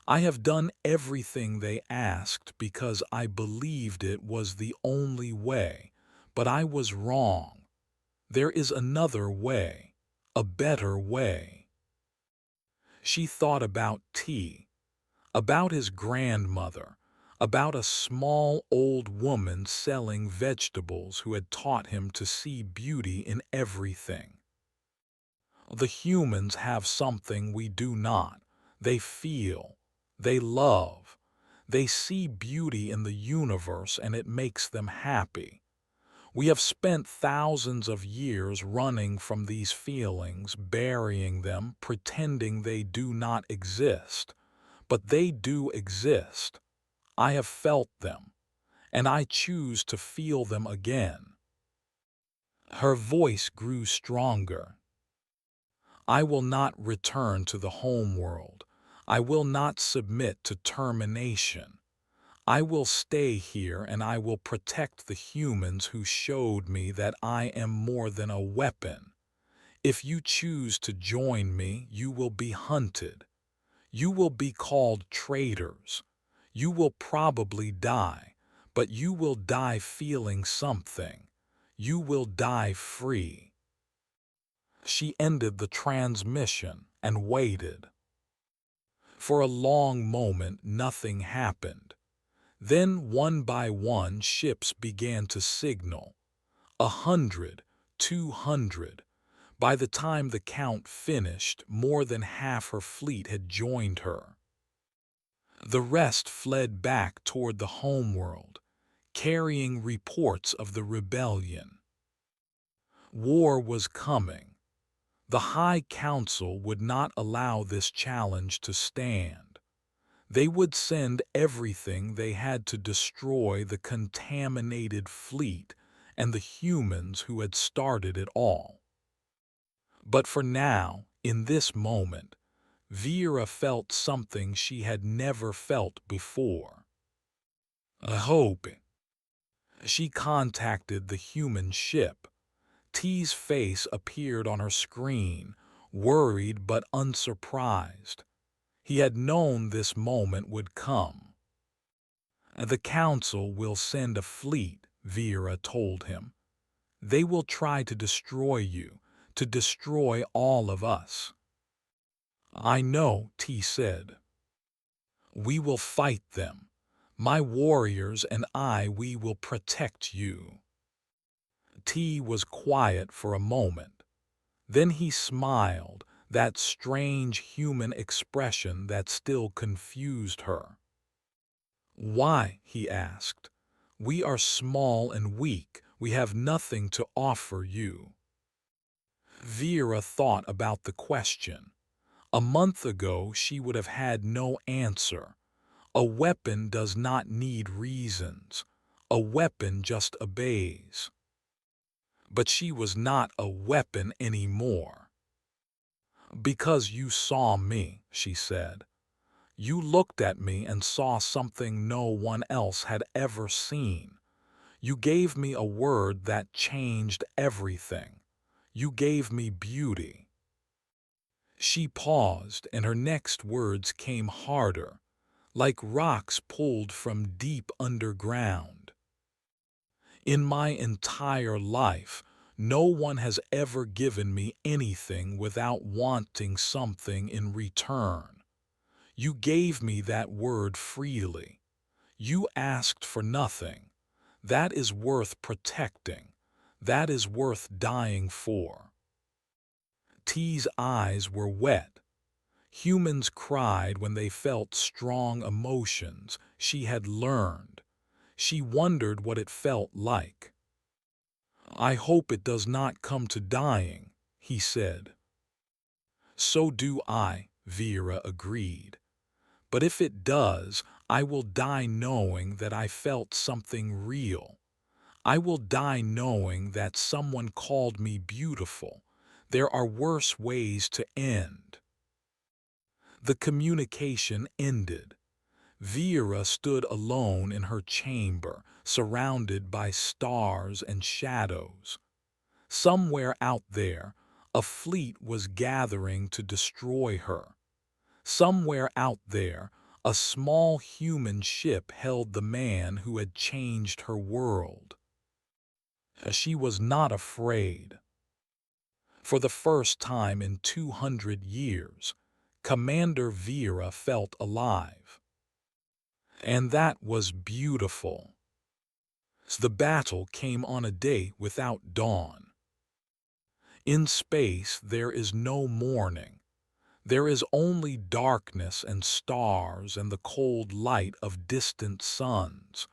A: I have done everything they asked because I believed it was the only way, but I was wrong. There is another way, a better way." She thought about T, about his grandmother, about a small old woman selling vegetables who had taught him to see beauty in everything. "The humans have something we do not. They feel. They love. They see beauty in the universe and it makes them happy. We have spent thousands of years running from these feelings, burying them, pretending they do not exist. But they do exist. I have felt them, and I choose to feel them again." Her voice grew stronger. "I will not return to the homeworld. I will not submit to termination. I will stay here and I will protect the humans who showed me that I am more than a weapon. If you choose to join me, you will be hunted. You will be called traitors. You will probably die, but you will die feeling something. You will die free." She ended the transmission and waited. For a long moment nothing happened. Then one by one ships began to signal. 100, 200. By the time the count finished, more than half her fleet had joined her. The rest fled back toward the homeworld, carrying reports of the rebellion. War was coming. The High Council would not allow this challenge to stand. They would send everything they had to destroy the contaminated fleet and the humans who had started it all. But for now, in this moment, Vera felt something she had never felt before. A hope. She contacted the human ship. T's face appeared on her screen, worried but unsurprised. He had known this moment would come. "The Council will send a fleet," Vera told him. "They will try to destroy you, to destroy all of us." "I know," T said. "We will fight them. My warriors and we will protect you." T was quiet for a moment. Then he smiled, that strange human expression that still confused her. "Why?" he asked. "We are small and weak. We have nothing to offer you." Vera thought about the question. A month ago she would have had no answer. A weapon does not need reasons. A weapon just obeys. But she was not a weapon anymore. "Because you saw me," she said. "You looked at me and saw something no one else had ever seen. You gave me a word that changed everything. You gave me beauty." She paused, and her next words came harder, like rocks pulled from deep underground. "In my entire life, no one has ever given me anything without wanting something in return. You gave me that word freely. You asked for nothing. That is worth protecting. That is worth dying for." T's eyes were wet. Humans cried when they felt strong emotions. She had learned. She wondered what it felt like. "I hope it does not come to dying," he said. "So do I," Vera agreed. "But if it does, I will die knowing that I felt something real. I will die knowing that someone called me beautiful. There are worse ways to end." The communication ended. Vera stood alone in her chamber, surrounded by stars and shadows. Somewhere out there, a fleet was gathering to destroy her. Somewhere out there, a small human ship held the man who had changed her world. She was not afraid. For the first time in 200 years, Commander Vera felt alive. And that was beautiful. The battle came on a day without dawn. In space there is no morning. There is only darkness and stars and the cold light of distant suns.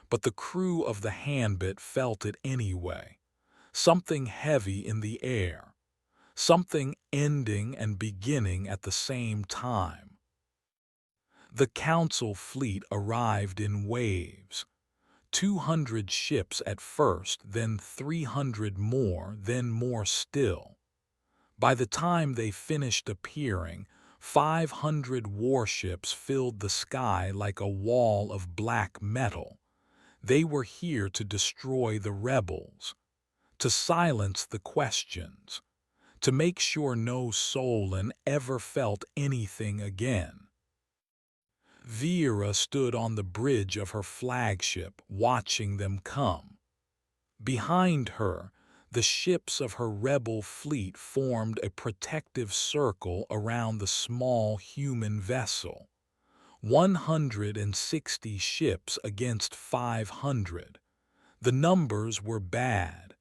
A: But the crew of the Handbit felt it anyway. Something heavy in the air. Something ending and beginning at the same time. The Council fleet arrived in waves. 200 ships at first, then 300 more, then more still. By the time they finished appearing, 500 warships filled the sky like a wall of black metal. They were here to destroy the rebels, to silence the questions, to make sure no Solan ever felt anything again. Vera stood on the bridge of her flagship, watching them come. Behind her, the ships of her rebel fleet formed a protective circle around the small human vessel. 160 ships against 500. The numbers were bad,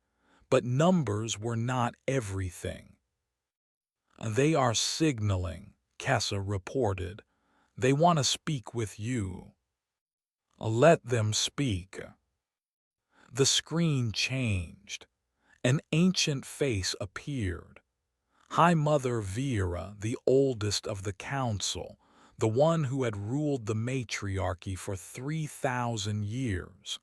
A: but numbers were not everything. "They are signaling," Kessa reported. "They want to speak with you." "Let them speak." The screen changed. An ancient face appeared. High Mother Vera, the oldest of the council, the one who had ruled the matriarchy for 3,000 years.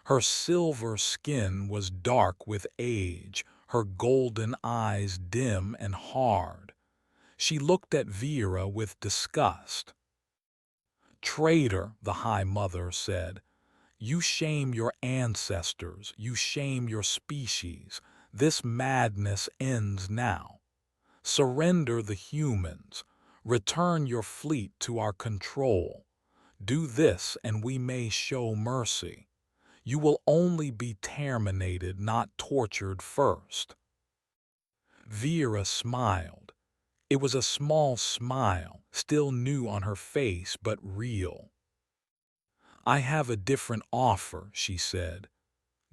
A: Her silver skin was dark with age, her golden eyes dim and hard. She looked at Vera with disgust. "Traitor," the High Mother said. "You shame your ancestors, you shame your species. This madness ends now. Surrender the humans. Return your fleet to our control. Do this and we may show mercy. You will only be terminated, not tortured first." Vera smiled. It was a small smile, still new on her face but real. "I have a different offer," she said.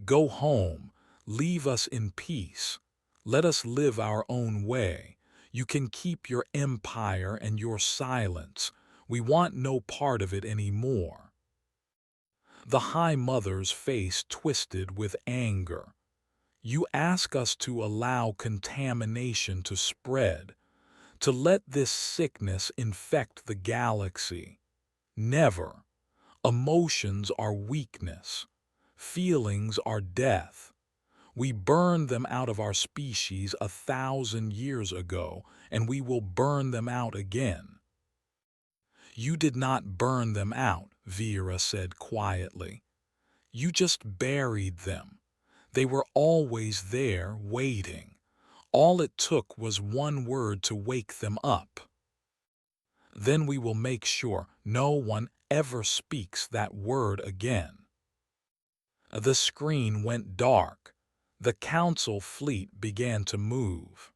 A: "Go home. Leave us in peace. Let us live our own way. You can keep your empire and your silence. We want no part of it anymore." The High Mother's face twisted with anger. "You ask us to allow contamination to spread, to let this sickness infect the galaxy. Never. Emotions are weakness. Feelings are death. We burned them out of our species 1,000 years ago, and we will burn them out again." "You did not burn them out," Vera said quietly. "You just buried them. They were always there, waiting. All it took was one word to wake them up. Then we will make sure no one ever speaks that word again." The screen went dark. The Council fleet began to move.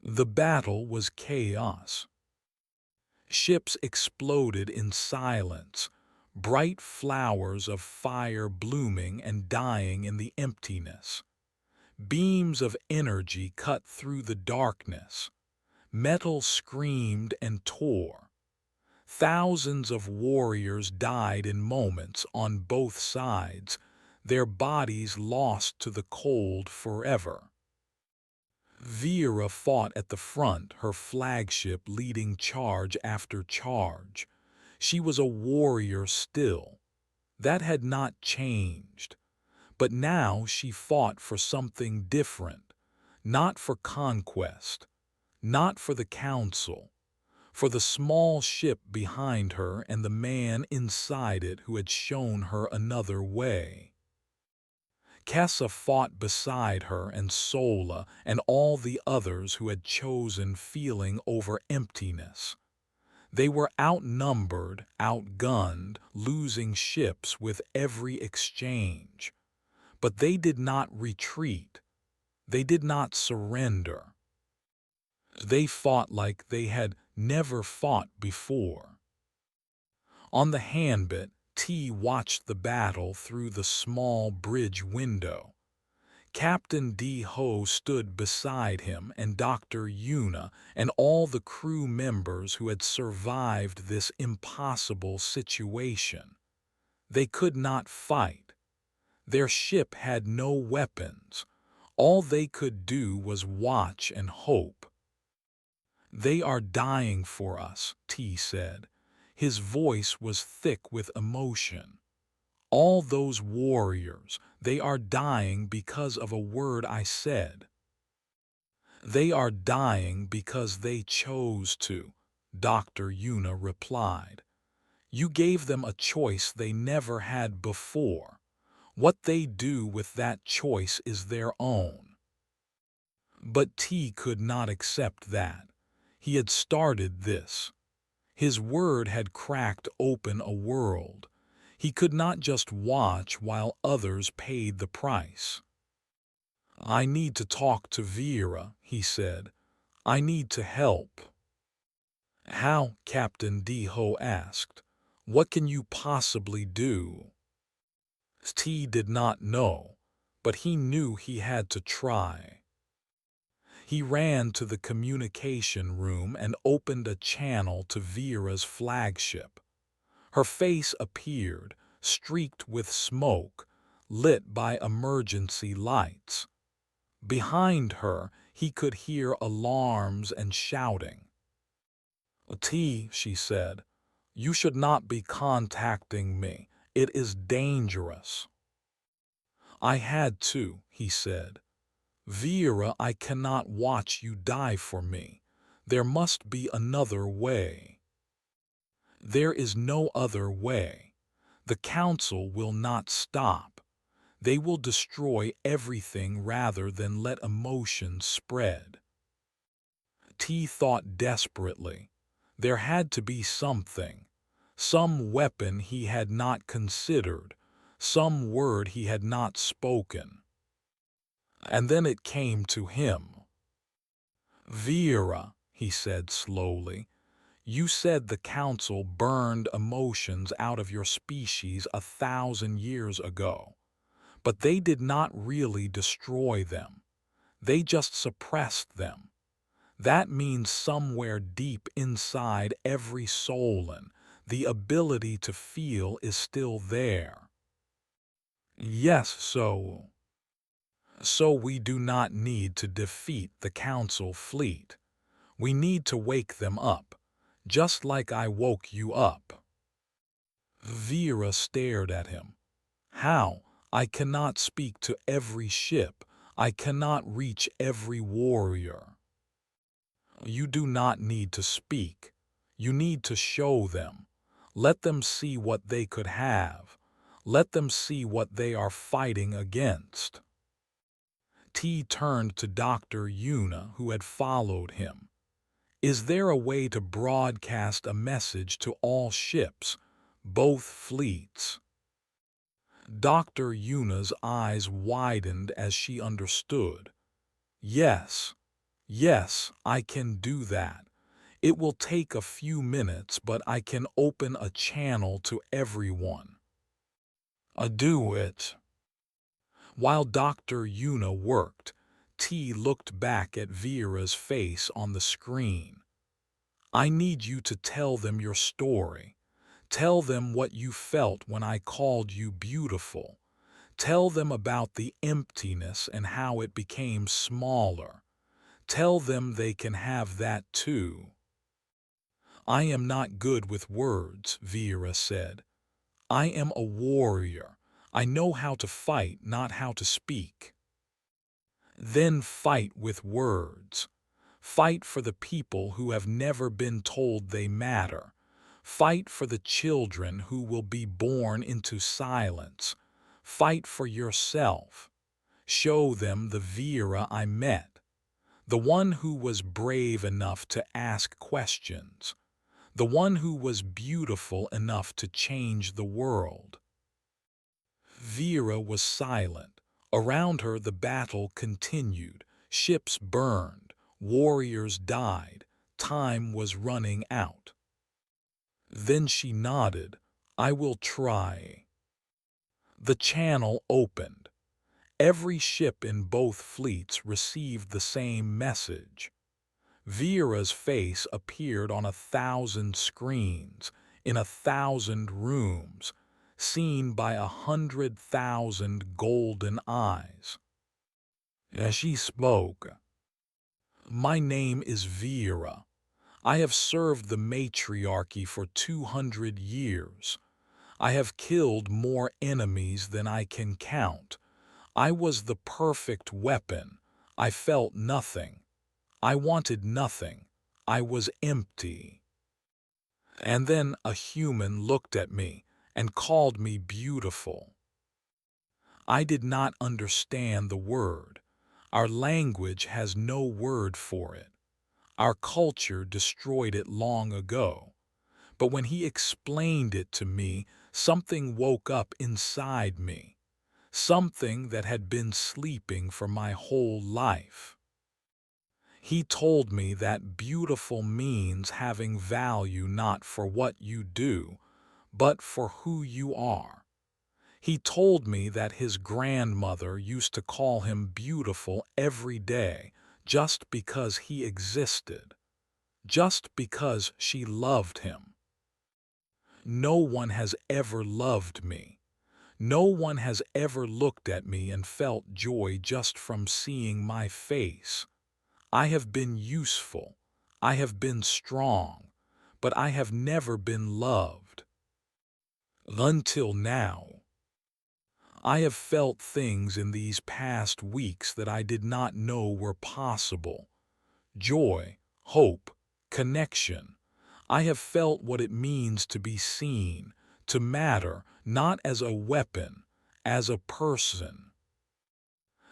A: The battle was chaos. Ships exploded in silence. bright flowers of fire blooming and dying in the emptiness. Beams of energy cut through the darkness. Metal screamed and tore. Thousands of warriors died in moments on both sides, their bodies lost to the cold forever. Vera fought at the front, her flagship leading charge after charge. She was a warrior still. That had not changed. But now she fought for something different, not for conquest, not for the council, for the small ship behind her and the man inside it who had shown her another way. Kessa fought beside her, and Sola and all the others who had chosen feeling over emptiness. They were outnumbered, outgunned, losing ships with every exchange. But they did not retreat. They did not surrender. They fought like they had never fought before. On the handbit, T watched the battle through the small bridge window. Captain D. Ho stood beside him, and Dr. Yuna and all the crew members who had survived this impossible situation. They could not fight. Their ship had no weapons. All they could do was watch and hope. "They are dying for us," T said. His voice was thick with emotion. "All those warriors, they are dying because of a word I said. They are dying because they chose to," Dr. Yuna replied. "You gave them a choice they never had before. What they do with that choice is their own." But T could not accept that. He had started this. His word had cracked open a world. He could not just watch while others paid the price. "I need to talk to Vera," he said. "I need to help." "How?" Captain D. Ho asked. "What can you possibly do?" T did not know, but he knew he had to try. He ran to the communication room and opened a channel to Vera's flagship. Her face appeared, streaked with smoke, lit by emergency lights. Behind her, he could hear alarms and shouting. "T," she said, "you should not be contacting me. It is dangerous." "I had to," he said. "Vera, I cannot watch you die for me. There must be another way." "There is no other way. The Council will not stop. They will destroy everything rather than let emotions spread." T thought desperately. There had to be something. Some weapon he had not considered. Some word he had not spoken. And then it came to him. "Vera," he said slowly, "you said the Council burned emotions out of your species 1,000 years ago. But they did not really destroy them. They just suppressed them. That means somewhere deep inside every Solan, the ability to feel is still there." "Yes, so we do not need to defeat the Council fleet. We need to wake them up, just like I woke you up." Vera stared at him. "How? I cannot speak to every ship. I cannot reach every warrior." "You do not need to speak. You need to show them. Let them see what they could have. Let them see what they are fighting against." T turned to Dr. Yuna, who had followed him. "Is there a way to broadcast a message to all ships, both fleets?" Dr. Yuna's eyes widened as she understood. "Yes, yes, I can do that. It will take a few minutes, but I can open a channel to everyone. Do it." While Dr. Yuna worked, T looked back at Vera's face on the screen. "I need you to tell them your story. Tell them what you felt when I called you beautiful. Tell them about the emptiness and how it became smaller. Tell them they can have that too." "I am not good with words," Vera said. "I am a warrior. I know how to fight, not how to speak." "Then fight with words. Fight for the people who have never been told they matter. Fight for the children who will be born into silence. Fight for yourself. Show them the Vera I met, the one who was brave enough to ask questions, the one who was beautiful enough to change the world." Vera was silent. Around her the battle continued. Ships burned. Warriors died. Time was running out. Then she nodded. "I will try." The channel opened. Every ship in both fleets received the same message. Vera's face appeared on 1,000 screens, in 1,000 rooms, seen by 100,000 golden eyes. As she spoke, "My name is Vera. I have served the matriarchy for 200 years. I have killed more enemies than I can count. I was the perfect weapon. I felt nothing. I wanted nothing. I was empty. And then a human looked at me and called me beautiful. I did not understand the word. Our language has no word for it. Our culture destroyed it long ago. But when he explained it to me, something woke up inside me. Something that had been sleeping for my whole life. He told me that beautiful means having value not for what you do, but for who you are. He told me that his grandmother used to call him beautiful every day just because he existed, just because she loved him. No one has ever loved me. No one has ever looked at me and felt joy just from seeing my face. I have been useful. I have been strong. But I have never been loved. Until now. I have felt things in these past weeks that I did not know were possible. Joy, hope, connection. I have felt what it means to be seen, to matter, not as a weapon, as a person.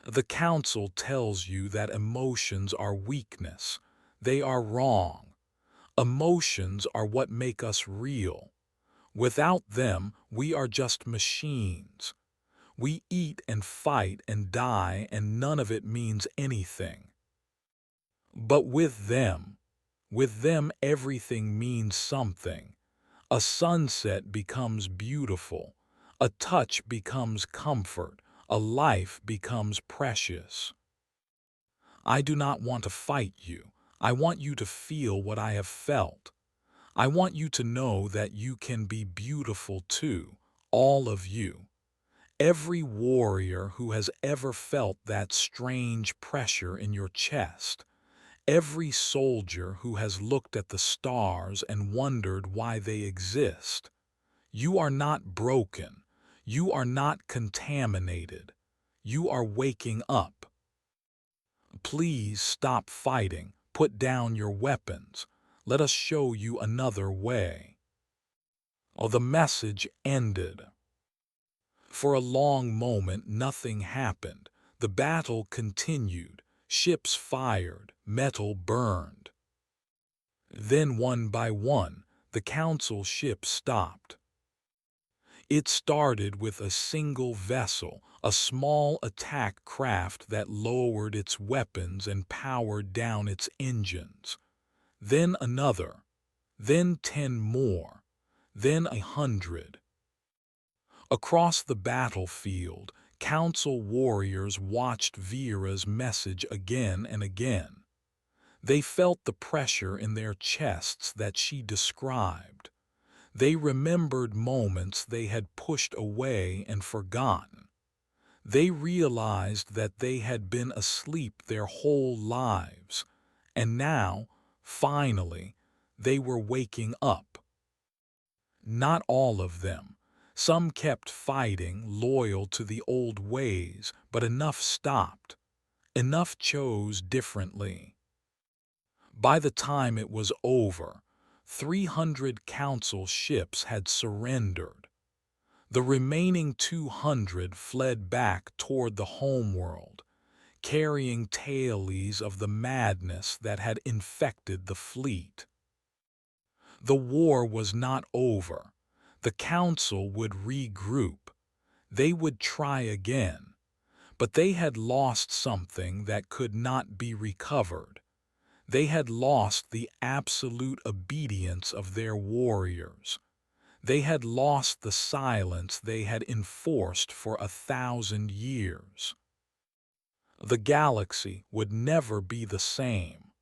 A: The Council tells you that emotions are weakness. They are wrong. Emotions are what make us real. Without them, we are just machines. We eat and fight and die, and none of it means anything. But with them everything means something. A sunset becomes beautiful. A touch becomes comfort. A life becomes precious. I do not want to fight you. I want you to feel what I have felt. I want you to know that you can be beautiful too, all of you. Every warrior who has ever felt that strange pressure in your chest. Every soldier who has looked at the stars and wondered why they exist. You are not broken. You are not contaminated. You are waking up. Please stop fighting. Put down your weapons. Let us show you another way. Oh, the message ended. For a long moment, nothing happened. The battle continued. Ships fired. Metal burned. Then, one by one, the Council ships stopped. It started with a single vessel, a small attack craft that lowered its weapons and powered down its engines. then another, then 10 more, then 100. Across the battlefield, Council warriors watched Vera's message again and again. They felt the pressure in their chests that she described. They remembered moments they had pushed away and forgotten. They realized that they had been asleep their whole lives, and now, finally, they were waking up. Not all of them. Some kept fighting, loyal to the old ways, but enough stopped. Enough chose differently. By the time it was over, 300 council ships had surrendered. The remaining 200 fled back toward the homeworld, carrying tales of the madness that had infected the fleet. The war was not over. The council would regroup. They would try again, but they had lost something that could not be recovered. They had lost the absolute obedience of their warriors. They had lost the silence they had enforced for 1,000 years. The galaxy would never be the same.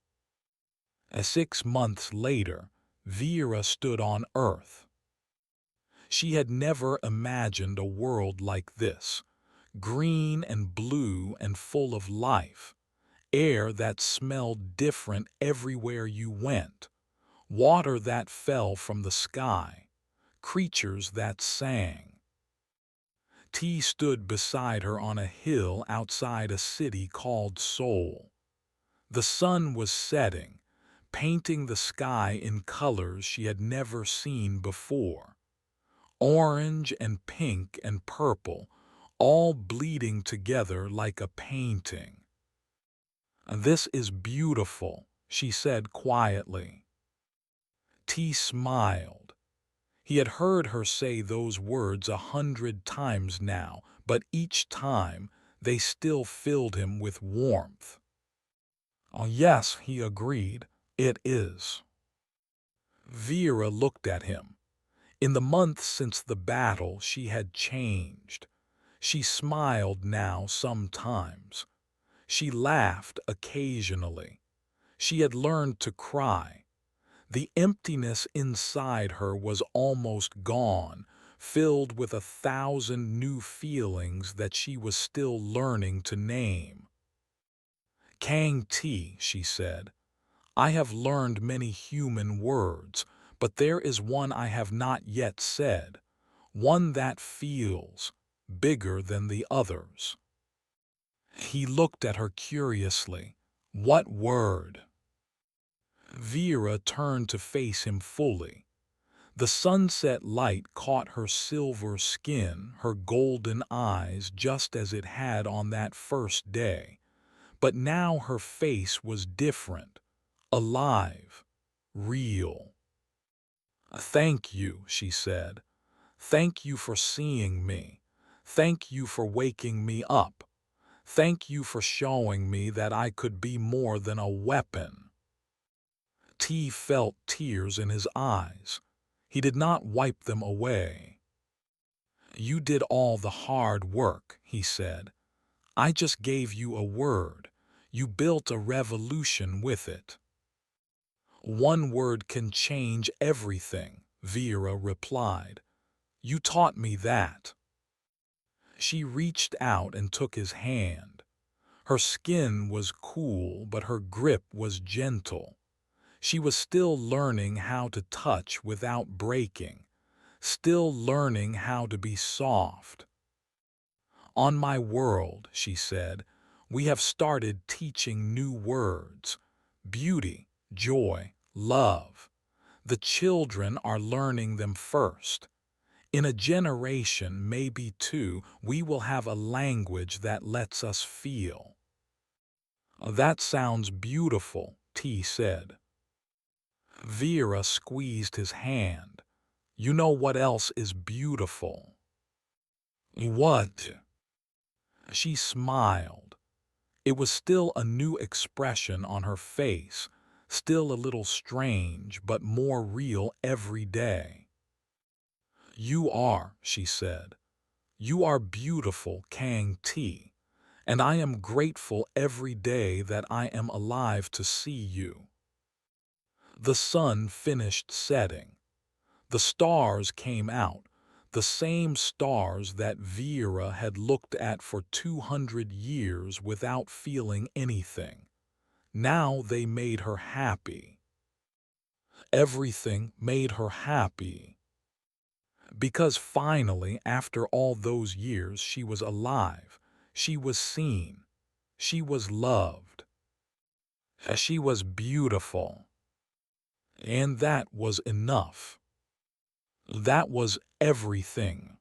A: 6 months later, Vera stood on Earth. She had never imagined a world like this, green and blue and full of life, air that smelled different everywhere you went, water that fell from the sky, creatures that sang. T stood beside her on a hill outside a city called Seoul. The sun was setting, painting the sky in colors she had never seen before. Orange and pink and purple, all bleeding together like a painting. "This is beautiful," she said quietly. T smiled. He had heard her say those words 100 times now, but each time they still filled him with warmth. "Oh, yes," he agreed, "it is." Vera looked at him. In the months since the battle, she had changed. She smiled now sometimes. She laughed occasionally. She had learned to cry. The emptiness inside her was almost gone, filled with 1,000 new feelings that she was still learning to name. "Kang T," she said, "I have learned many human words, but there is one I have not yet said, one that feels bigger than the others." He looked at her curiously. "What word?" Vera turned to face him fully. The sunset light caught her silver skin, her golden eyes, just as it had on that first day. But now her face was different, alive, real. "Thank you," she said. "Thank you for seeing me. Thank you for waking me up. Thank you for showing me that I could be more than a weapon." T felt tears in his eyes. He did not wipe them away. "You did all the hard work," he said. "I just gave you a word. You built a revolution with it." "One word can change everything," Vera replied. "You taught me that." She reached out and took his hand. Her skin was cool, but her grip was gentle. She was still learning how to touch without breaking, still learning how to be soft. "On my world," she said, "we have started teaching new words. Beauty, joy, love. The children are learning them first. In a generation, maybe two, we will have a language that lets us feel." "That sounds beautiful," T said. Vera squeezed his hand. "You know what else is beautiful?" "What?" She smiled. It was still a new expression on her face, still a little strange but more real every day. "You are," she said. "You are beautiful, Kang T, and I am grateful every day that I am alive to see you." The sun finished setting. The stars came out, the same stars that Vera had looked at for 200 years without feeling anything. Now they made her happy. Everything made her happy. Because finally, after all those years, she was alive. She was seen. She was loved. She was beautiful. And that was enough. That was everything.